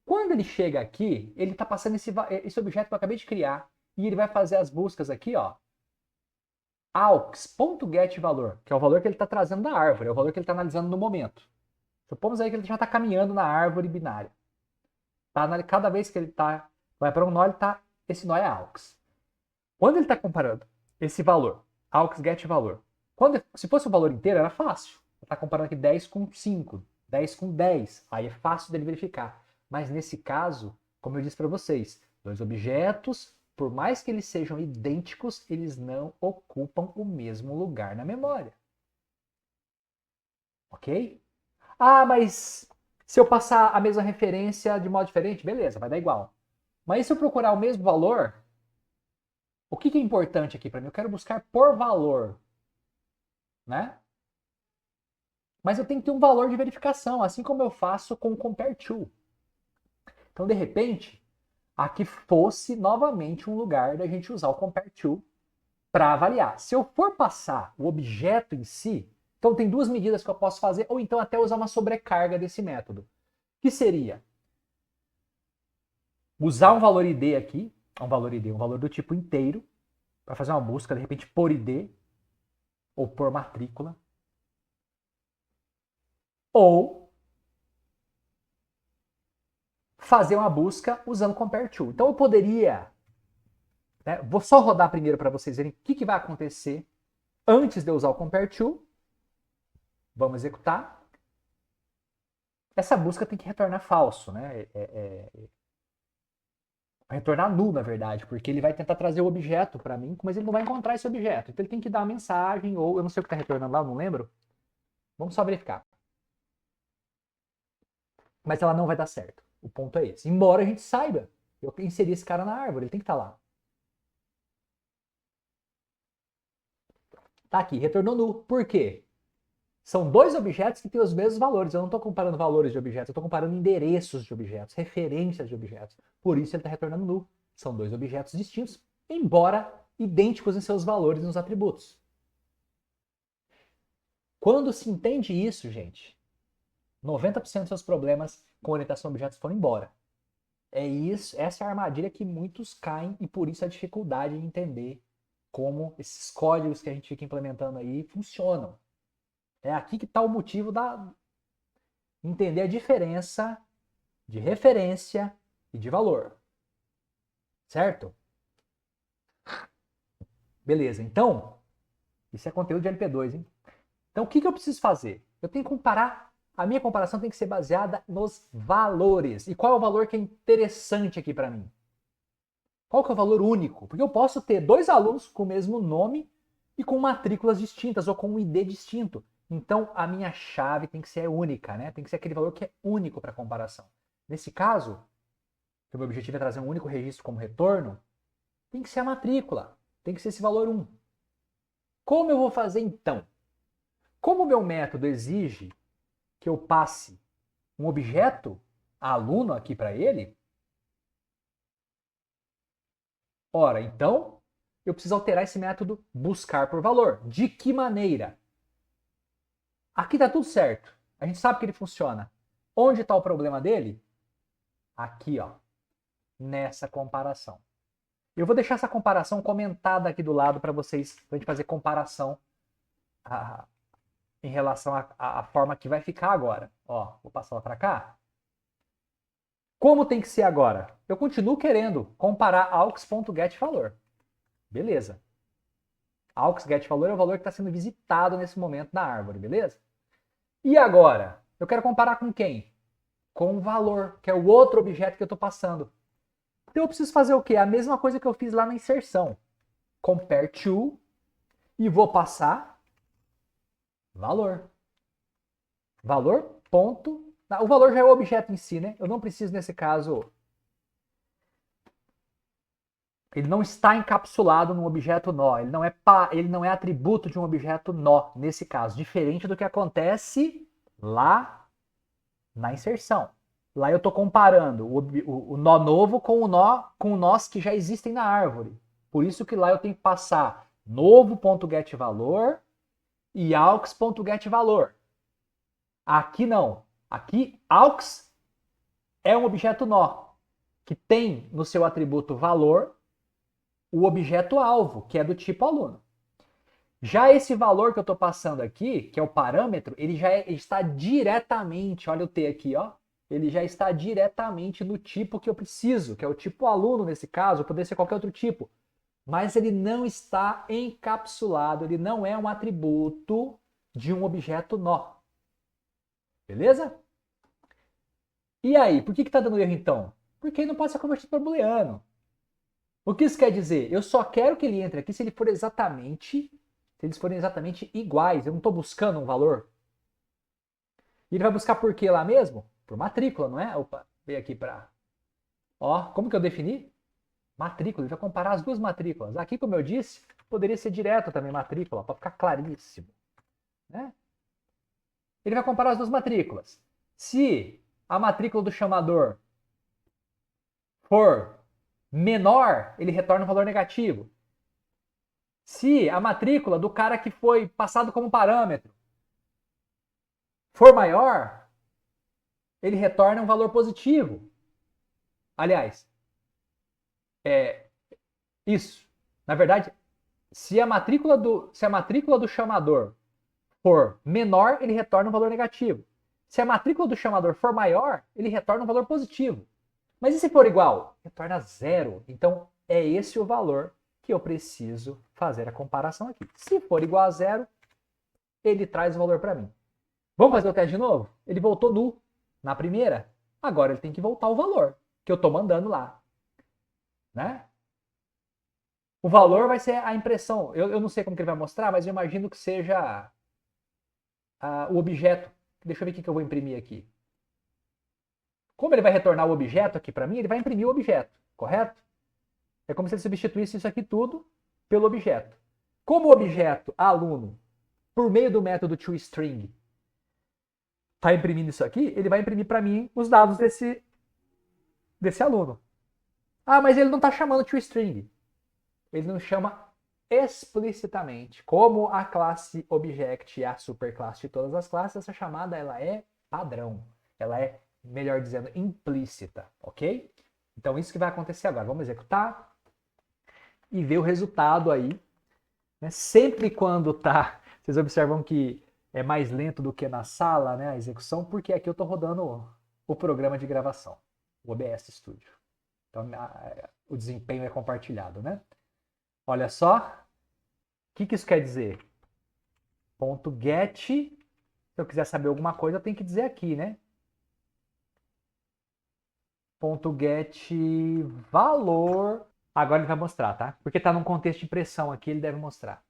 Quando ele chega aqui, ele está passando esse objeto que eu acabei de criar e ele vai fazer as buscas aqui, ó. aux.getValor, que é o valor que ele está trazendo da árvore, é o valor que ele está analisando no momento. Supomos aí que ele já está caminhando na árvore binária. Tá? Cada vez que ele vai para um nó, esse nó é aux. Quando ele está comparando esse valor, aux.getValor, se fosse o valor inteiro, era fácil. Ele está comparando aqui 10 com 5, 10 com 10. Aí é fácil dele verificar. Mas nesse caso, como eu disse para vocês, dois objetos, por mais que eles sejam idênticos, eles não ocupam o mesmo lugar na memória. Ok? Ah, mas se eu passar a mesma referência de modo diferente, beleza, vai dar igual. Mas se eu procurar o mesmo valor, o que é importante aqui para mim? Eu quero buscar por valor, né? Mas eu tenho que ter um valor de verificação, assim como eu faço com o compare to. Então, de repente, aqui fosse novamente um lugar da gente usar o compare to para avaliar. Se eu for passar o objeto em si, então tem duas medidas que eu posso fazer, ou então até usar uma sobrecarga desse método, que seria usar um valor id aqui, um valor do tipo inteiro, para fazer uma busca, de repente, por id, ou por matrícula, ou fazer uma busca usando compare to. Então eu poderia, né, vou só rodar primeiro para vocês verem o que vai acontecer antes de eu usar o compare to. Vamos executar. Essa busca tem que retornar falso, né? Vai retornar null, na verdade, porque ele vai tentar trazer o objeto para mim, mas ele não vai encontrar esse objeto. Então ele tem que dar uma mensagem, ou eu não sei o que está retornando lá, eu não lembro. Vamos só verificar. Mas ela não vai dar certo. O ponto é esse. Embora a gente saiba, eu inseri esse cara na árvore, ele tem que estar lá. Tá aqui, retornou null. Por quê? São dois objetos que têm os mesmos valores. Eu não estou comparando valores de objetos, eu estou comparando endereços de objetos, referências de objetos. Por isso ele está retornando null. São dois objetos distintos, embora idênticos em seus valores e nos atributos. Quando se entende isso, gente, 90% dos seus problemas com orientação a objetos foram embora. É isso, essa é a armadilha que muitos caem e por isso a dificuldade em entender como esses códigos que a gente fica implementando aí funcionam. É aqui que está o motivo da entender a diferença de referência e de valor. Certo? Beleza, então, isso é conteúdo de LP2, hein? Então, o que eu preciso fazer? Eu tenho que comparar, a minha comparação tem que ser baseada nos valores. E qual é o valor que é interessante aqui para mim? Qual que é o valor único? Porque eu posso ter dois alunos com o mesmo nome e com matrículas distintas ou com um ID distinto. Então, a minha chave tem que ser única, né? Tem que ser aquele valor que é único para comparação. Nesse caso, que o meu objetivo é trazer um único registro como retorno, tem que ser a matrícula. Tem que ser esse valor 1. Como eu vou fazer então? Como o meu método exige que eu passe um objeto aluno aqui para ele, ora, então, eu preciso alterar esse método buscar por valor. De que maneira? Aqui está tudo certo. A gente sabe que ele funciona. Onde está o problema dele? Aqui, ó, nessa comparação. Eu vou deixar essa comparação comentada aqui do lado para vocês, para a gente fazer comparação em relação à forma que vai ficar agora. Ó, vou passar ela para cá. Como tem que ser agora? Eu continuo querendo comparar aux.getValor. Beleza. Aux.getValor é o valor que está sendo visitado nesse momento na árvore, beleza? E agora? Eu quero comparar com quem? Com o valor, que é o outro objeto que eu estou passando. Então eu preciso fazer o quê? A mesma coisa que eu fiz lá na inserção. Compare to e vou passar valor. Valor, ponto. O valor já é o objeto em si, né? Eu não preciso, nesse caso, ele não está encapsulado num objeto nó. Ele não é atributo de um objeto nó, nesse caso. Diferente do que acontece lá na inserção. Lá eu estou comparando o nó novo com nós que já existem na árvore. Por isso que lá eu tenho que passar novo.getValor e aux.getValor. Aqui não. Aqui, aux é um objeto nó, que tem no seu atributo valor o objeto alvo, que é do tipo aluno. Já esse valor que eu estou passando aqui, que é o parâmetro, ele está diretamente, olha o T aqui, ó, ele já está diretamente no tipo que eu preciso, que é o tipo aluno nesse caso, poderia ser qualquer outro tipo. Mas ele não está encapsulado, ele não é um atributo de um objeto nó. Beleza? E aí, por que está dando erro então? Porque ele não pode ser convertido para booleano. O que isso quer dizer? Eu só quero que ele entre aqui se eles forem exatamente iguais. Eu não estou buscando um valor. E ele vai buscar por quê lá mesmo? Por matrícula, não é? Opa, veio aqui para... Ó, como que eu defini? Matrícula, ele vai comparar as duas matrículas. Aqui, como eu disse, poderia ser direto também matrícula, para ficar claríssimo. Né? Ele vai comparar as duas matrículas. Se a matrícula do chamador for menor, ele retorna um valor negativo. Se a matrícula do cara que foi passado como parâmetro for maior, ele retorna um valor positivo. Aliás, isso. Na verdade, se a matrícula do chamador for menor, ele retorna um valor negativo. Se a matrícula do chamador for maior, ele retorna um valor positivo. Mas e se for igual? Retorna zero. Então, é esse o valor que eu preciso fazer a comparação aqui. Se for igual a zero, ele traz o valor para mim. Vamos fazer o teste de novo? Ele voltou null na primeira. Agora ele tem que voltar o valor que eu estou mandando lá. Né? O valor vai ser a impressão. Eu não sei como que ele vai mostrar, mas eu imagino que seja o objeto. Deixa eu ver o que eu vou imprimir aqui. Como ele vai retornar o objeto aqui para mim, ele vai imprimir o objeto, correto? É como se ele substituísse isso aqui tudo pelo objeto. Como o objeto aluno, por meio do método toString, está imprimindo isso aqui, ele vai imprimir para mim os dados desse aluno. Ah, mas ele não está chamando toString. Ele não chama explicitamente. Como a classe Object é a superclasse de todas as classes, essa chamada ela é padrão. Ela é, melhor dizendo, implícita, ok? Então isso que vai acontecer agora. Vamos executar e ver o resultado aí. Né? Sempre quando tá... Vocês observam que é mais lento do que na sala, né, a execução, porque aqui eu estou rodando o programa de gravação, o OBS Studio. Então o desempenho é compartilhado, né? Olha só, o que isso quer dizer? Ponto .get, se eu quiser saber alguma coisa, eu tenho que dizer aqui, né? Ponto .get valor. Agora ele vai mostrar, tá? Porque está num contexto de impressão aqui, ele deve mostrar.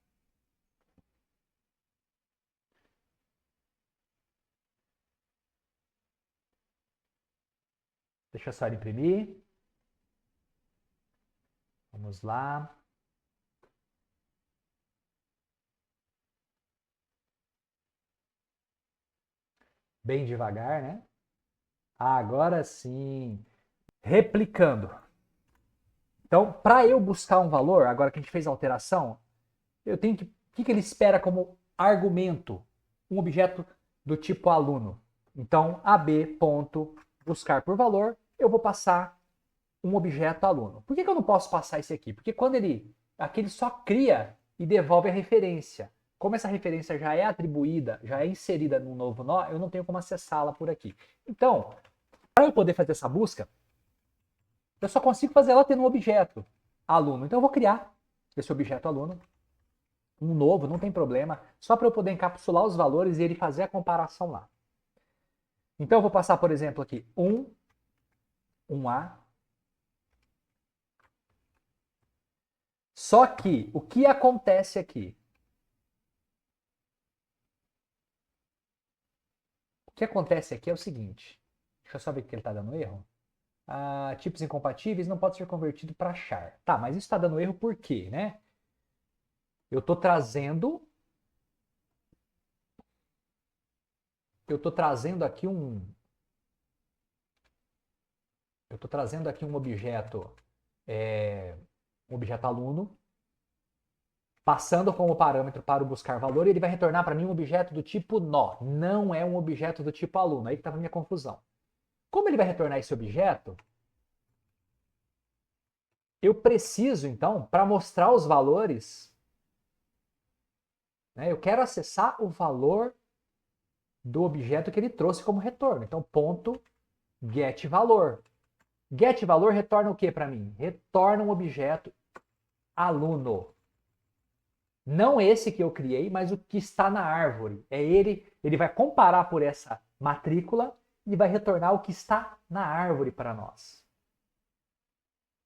Deixa eu só imprimir. Vamos lá. Bem devagar, né? Agora sim. Replicando. Então, para eu buscar um valor, agora que a gente fez a alteração, eu tenho que... O que ele espera como argumento? Um objeto do tipo aluno. Então, ab.buscar por valor, eu vou passar um objeto aluno. Por que eu não posso passar esse aqui? Porque quando aqui ele só cria e devolve a referência. Como essa referência já é atribuída, já é inserida num novo nó, eu não tenho como acessá-la por aqui. Então, para eu poder fazer essa busca, eu só consigo fazer ela tendo um objeto aluno. Então eu vou criar esse objeto aluno, um novo, não tem problema, só para eu poder encapsular os valores e ele fazer a comparação lá. Então eu vou passar, por exemplo, aqui 1A. Só que o que acontece aqui? O que acontece aqui é o seguinte. Deixa eu só ver que ele está dando erro. Tipos incompatíveis não pode ser convertido para char. Tá, mas isso está dando erro por quê, né? Eu estou trazendo aqui um objeto, um objeto aluno, passando como parâmetro para o buscar valor, e ele vai retornar para mim um objeto do tipo nó. Não é um objeto do tipo aluno. Aí que estava a minha confusão. Como ele vai retornar esse objeto, eu preciso, então, para mostrar os valores, né, eu quero acessar o valor do objeto que ele trouxe como retorno. Então, ponto getValor. GetValor retorna o que para mim? Retorna um objeto aluno. Não esse que eu criei, mas o que está na árvore. É ele vai comparar por essa matrícula e vai retornar o que está na árvore para nós.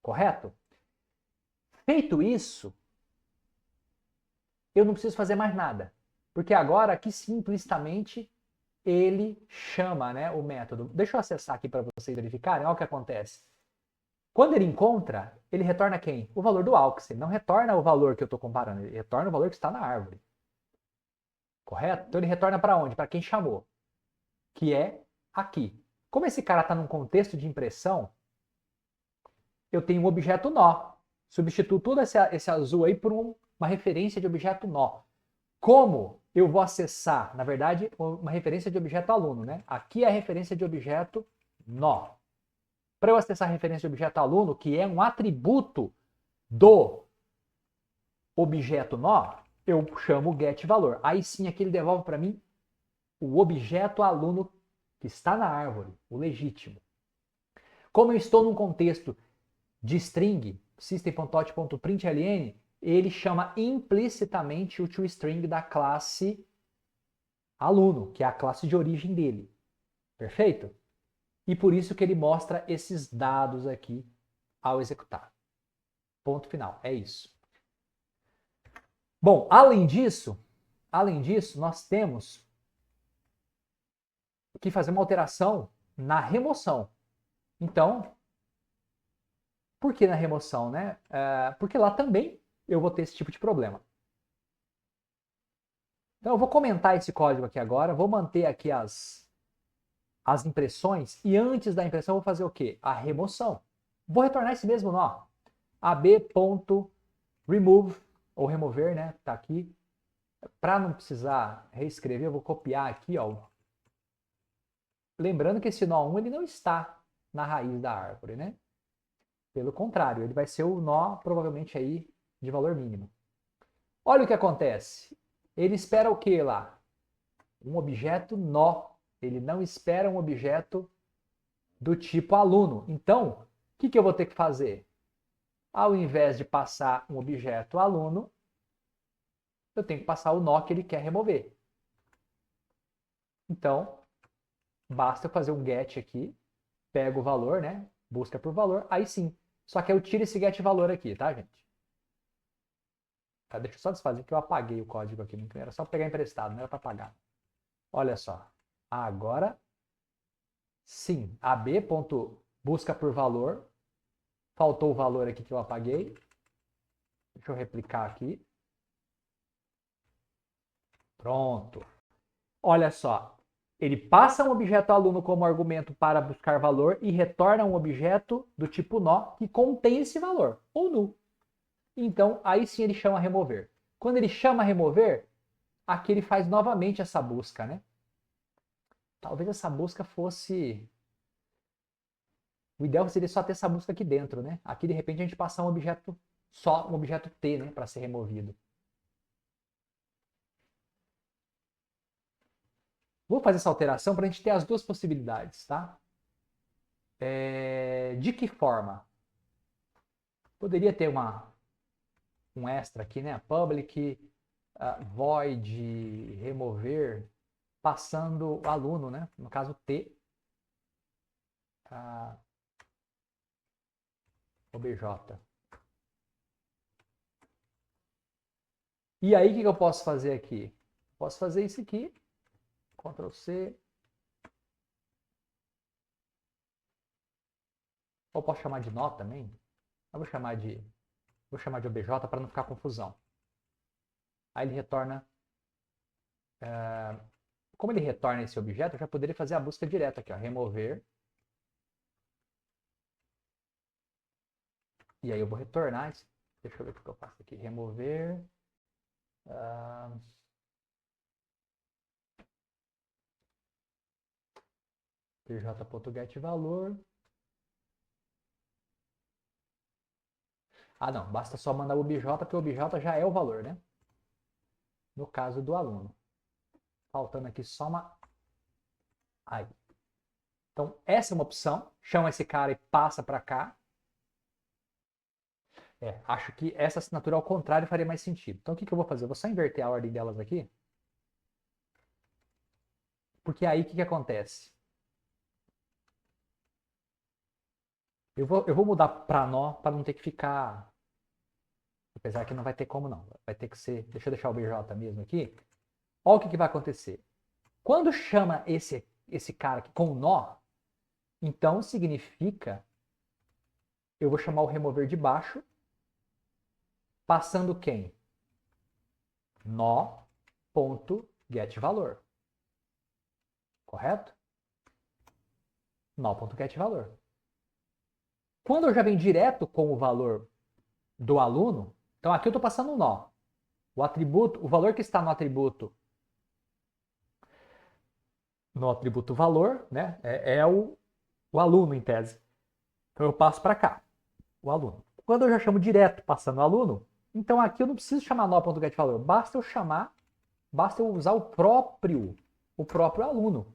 Correto? Feito isso, eu não preciso fazer mais nada. Porque agora aqui implicitamente ele chama, né, o método. Deixa eu acessar aqui para vocês verificarem. Olha o que acontece. Quando ele encontra, ele retorna quem? O valor do AUX. Ele não retorna o valor que eu estou comparando. Ele retorna o valor que está na árvore. Correto? Então ele retorna para onde? Para quem chamou. Que é aqui. Como esse cara está num contexto de impressão, eu tenho um objeto nó. Substituo todo esse azul aí por uma referência de objeto nó. Como eu vou acessar, na verdade, uma referência de objeto aluno, né? Aqui é a referência de objeto nó. Para eu acessar a referência de objeto aluno, que é um atributo do objeto nó, eu chamo getValor. Aí sim aqui ele devolve para mim o objeto aluno que está na árvore, o legítimo. Como eu estou num contexto de string, system.out.println, ele chama implicitamente o toString da classe aluno, que é a classe de origem dele. Perfeito? E por isso que ele mostra esses dados aqui ao executar. Ponto final. É isso. Bom, além disso, nós temos que fazer uma alteração na remoção. Então, por que na remoção, né? Porque lá também eu vou ter esse tipo de problema. Então eu vou comentar esse código aqui agora, vou manter aqui as impressões e antes da impressão eu vou fazer o quê? A remoção. Vou retornar esse mesmo nó. ab.remove, ou remover, né? Tá aqui. Para não precisar reescrever, eu vou copiar aqui, ó. Lembrando que esse nó 1 ele não está na raiz da árvore, né? Pelo contrário, ele vai ser o nó provavelmente aí de valor mínimo. Olha o que acontece. Ele espera o que lá? Um objeto nó. Ele não espera um objeto do tipo aluno. Então, o que eu vou ter que fazer? Ao invés de passar um objeto aluno, eu tenho que passar o nó que ele quer remover. Então, basta eu fazer um get aqui, pego o valor, né? Busca por valor, aí sim. Só que eu tiro esse get valor aqui, tá, gente? Tá, deixa eu só desfazer que eu apaguei o código aqui. Não era só pegar emprestado, não era para pagar. Olha só. Agora, sim. ab.busca por valor. Faltou o valor aqui que eu apaguei. Deixa eu replicar aqui. Pronto. Olha só. Ele passa um objeto aluno como argumento para buscar valor e retorna um objeto do tipo nó que contém esse valor, ou null. Então, aí sim ele chama remover. Quando ele chama remover, aqui ele faz novamente essa busca, né? Talvez essa busca fosse... O ideal seria só ter essa busca aqui dentro, né? Aqui, de repente, a gente passar um objeto só, um objeto T, né? Para ser removido. Vou fazer essa alteração para a gente ter as duas possibilidades, tá? De que forma? Poderia ter um extra aqui, né? Public void remover passando o aluno, né? No caso T, obj. E aí o que eu posso fazer aqui? Posso fazer isso aqui, Ctrl C. Ou posso chamar de nó também? Eu vou chamar de obj para não ficar confusão. Aí ele retorna... como ele retorna esse objeto, eu já poderia fazer a busca direta aqui, ó, remover. E aí eu vou retornar. Deixa eu ver o que eu faço aqui. Remover. pj.getValor. Não, basta só mandar o obj, porque o obj já é o valor, né? No caso do aluno. Faltando aqui só uma... Aí. Então, essa é uma opção. Chama esse cara e passa para cá. Acho que essa assinatura ao contrário faria mais sentido. Então, o que eu vou fazer? Eu vou só inverter a ordem delas aqui. Porque aí, o que acontece? Eu vou mudar para nó para não ter que ficar... Apesar que não vai ter como não. Vai ter que ser... Deixa eu deixar o BJ mesmo aqui. Olha o que vai acontecer. Quando chama esse cara aqui com nó, então significa... Eu vou chamar o remover de baixo, passando quem? Nó.getValor. Correto? Nó.getValor. Quando eu já venho direto com o valor do aluno, então aqui eu estou passando um nó. O atributo, o valor que está no atributo valor, né, é o aluno em tese. Então eu passo para cá, o aluno. Quando eu já chamo direto passando o aluno, então aqui eu não preciso chamar nó.getValor, basta eu usar o próprio aluno.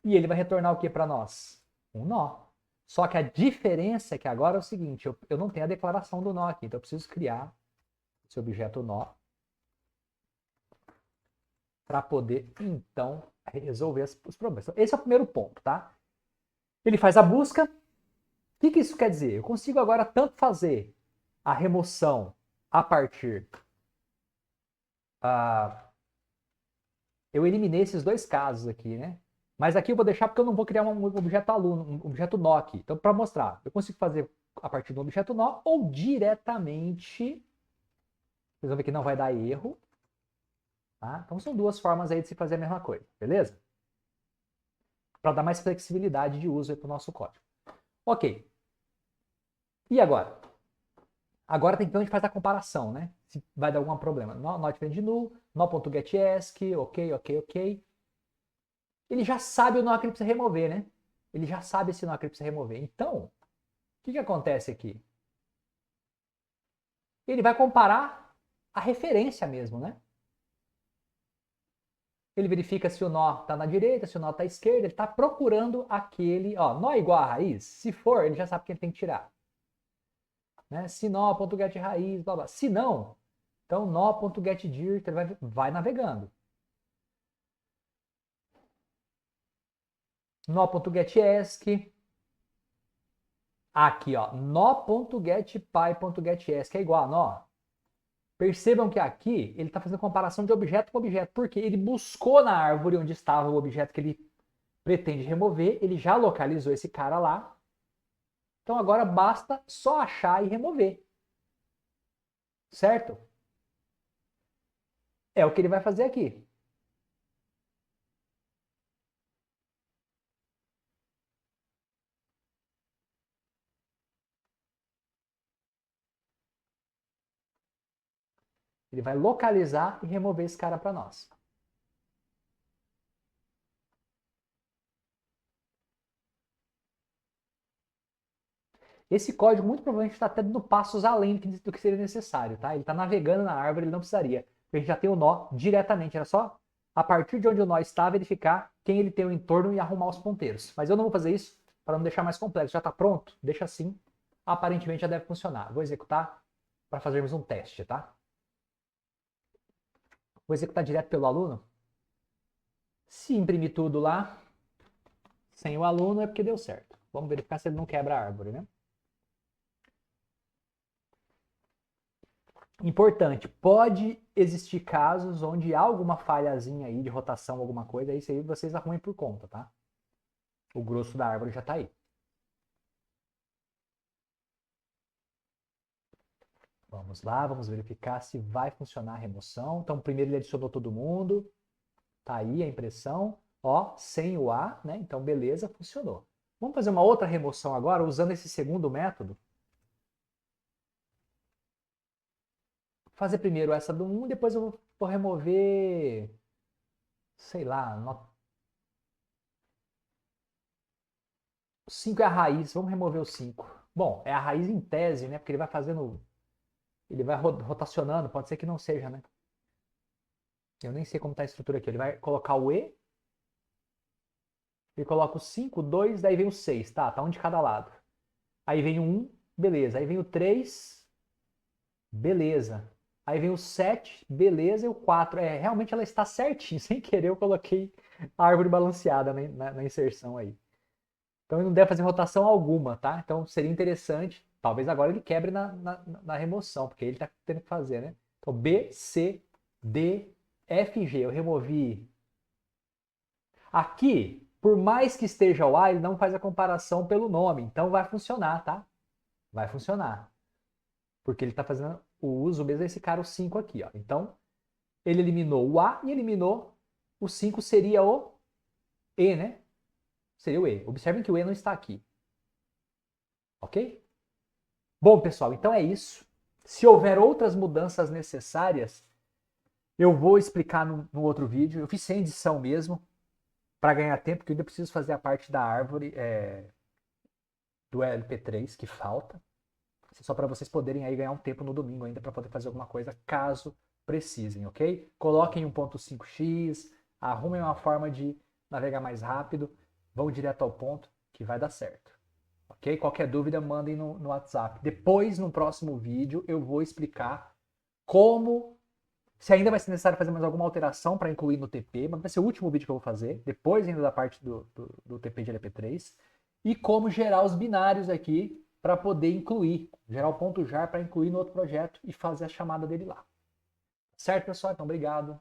E ele vai retornar o que para nós? Um nó. Só que a diferença é que agora é o seguinte, eu não tenho a declaração do nó aqui, então eu preciso criar esse objeto nó para poder, então, resolver os problemas. Então, esse é o primeiro ponto, tá? Ele faz a busca. O que isso quer dizer? Eu consigo agora tanto fazer a remoção a partir... eu eliminei esses dois casos aqui, né? Mas aqui eu vou deixar porque eu não vou criar um objeto aluno, um objeto nó aqui. Então, para mostrar, eu consigo fazer a partir do objeto nó ou diretamente. Vocês vão ver que não vai dar erro. Tá? Então, são duas formas aí de se fazer a mesma coisa, beleza? Para dar mais flexibilidade de uso para o nosso código. Ok. E agora? Agora tem que ver onde faz a comparação, né? Se vai dar algum problema. Nó diferente de null, nó.getAsk, ok. Ele já sabe o nó que ele precisa remover, né? Ele já sabe esse nó que ele precisa remover. Então, o que acontece aqui? Ele vai comparar a referência mesmo, né? Ele verifica se o nó está na direita, se o nó está à esquerda. Ele está procurando aquele, ó, nó igual a raiz. Se for, ele já sabe que ele tem que tirar. Né? Se nó.getRaiz, blá blá. Se não, então nó.getDirt, ele vai navegando. Nó.getAsk. Aqui, ó, nó.getPy.getAsk é igual a nó. Percebam que aqui ele está fazendo comparação de objeto com objeto, porque ele buscou na árvore onde estava o objeto que ele pretende remover, ele já localizou esse cara lá. Então agora basta só achar e remover. Certo? É o que ele vai fazer aqui. Ele vai localizar e remover esse cara para nós. Esse código muito provavelmente está até dando passos além do que seria necessário, tá? Ele está navegando na árvore, ele não precisaria. Porque a gente já tem o nó diretamente, era só a partir de onde o nó está verificar quem ele tem no entorno e arrumar os ponteiros. Mas eu não vou fazer isso para não deixar mais complexo. Já está pronto? Deixa assim. Aparentemente já deve funcionar. Vou executar para fazermos um teste, tá? Vou executar direto pelo aluno. Se imprimir tudo lá, sem o aluno, é porque deu certo. Vamos verificar se ele não quebra a árvore, né? Importante, pode existir casos onde há alguma falhazinha aí de rotação, alguma coisa, isso aí vocês arrumem por conta, tá? O grosso da árvore já está aí. Vamos lá, vamos verificar se vai funcionar a remoção. Então, primeiro ele adicionou todo mundo. Tá aí a impressão. Ó, sem o A, né? Então, beleza, funcionou. Vamos fazer uma outra remoção agora, usando esse segundo método. Fazer primeiro essa do 1, depois eu vou remover, sei lá, 5 é a raiz, vamos remover o 5. Bom, é a raiz em tese, né? Porque ele vai fazendo, ele vai rotacionando, pode ser que não seja, né? Eu nem sei como está a estrutura aqui. Ele vai colocar o E, ele coloca o 5, 2, daí vem o 6, tá um de cada lado. Aí vem o 1, beleza. Aí vem o 3, beleza. Aí vem o 7, beleza, e o 4. Realmente ela está certinho. Sem querer eu coloquei a árvore balanceada na inserção aí. Então ele não deve fazer rotação alguma, tá? Então seria interessante. Talvez agora ele quebre na remoção, porque ele está tendo que fazer, né? Então B, C, D, F, G. Eu removi. Aqui, por mais que esteja o A, ele não faz a comparação pelo nome. Então vai funcionar, tá? Vai funcionar. Porque ele está fazendo o uso mesmo desse cara, o 5 aqui, ó. Então, ele eliminou o A e eliminou o 5, seria o E, né? Seria o E. Observem que o E não está aqui. Ok? Bom, pessoal, então é isso. Se houver outras mudanças necessárias, eu vou explicar no outro vídeo. Eu fiz sem edição mesmo, para ganhar tempo, porque eu ainda preciso fazer a parte da árvore do LP3 que falta. Só para vocês poderem aí ganhar um tempo no domingo ainda para poder fazer alguma coisa, caso precisem, ok? Coloquem 1.5x, arrumem uma forma de navegar mais rápido, vão direto ao ponto que vai dar certo. Ok? Qualquer dúvida, mandem no WhatsApp. Depois, no próximo vídeo, eu vou explicar como, se ainda vai ser necessário fazer mais alguma alteração para incluir no TP, mas vai ser o último vídeo que eu vou fazer, depois ainda da parte do TP de LP3, e como gerar os binários aqui para poder incluir, gerar o ponto jar para incluir no outro projeto e fazer a chamada dele lá. Certo, pessoal? Então, obrigado.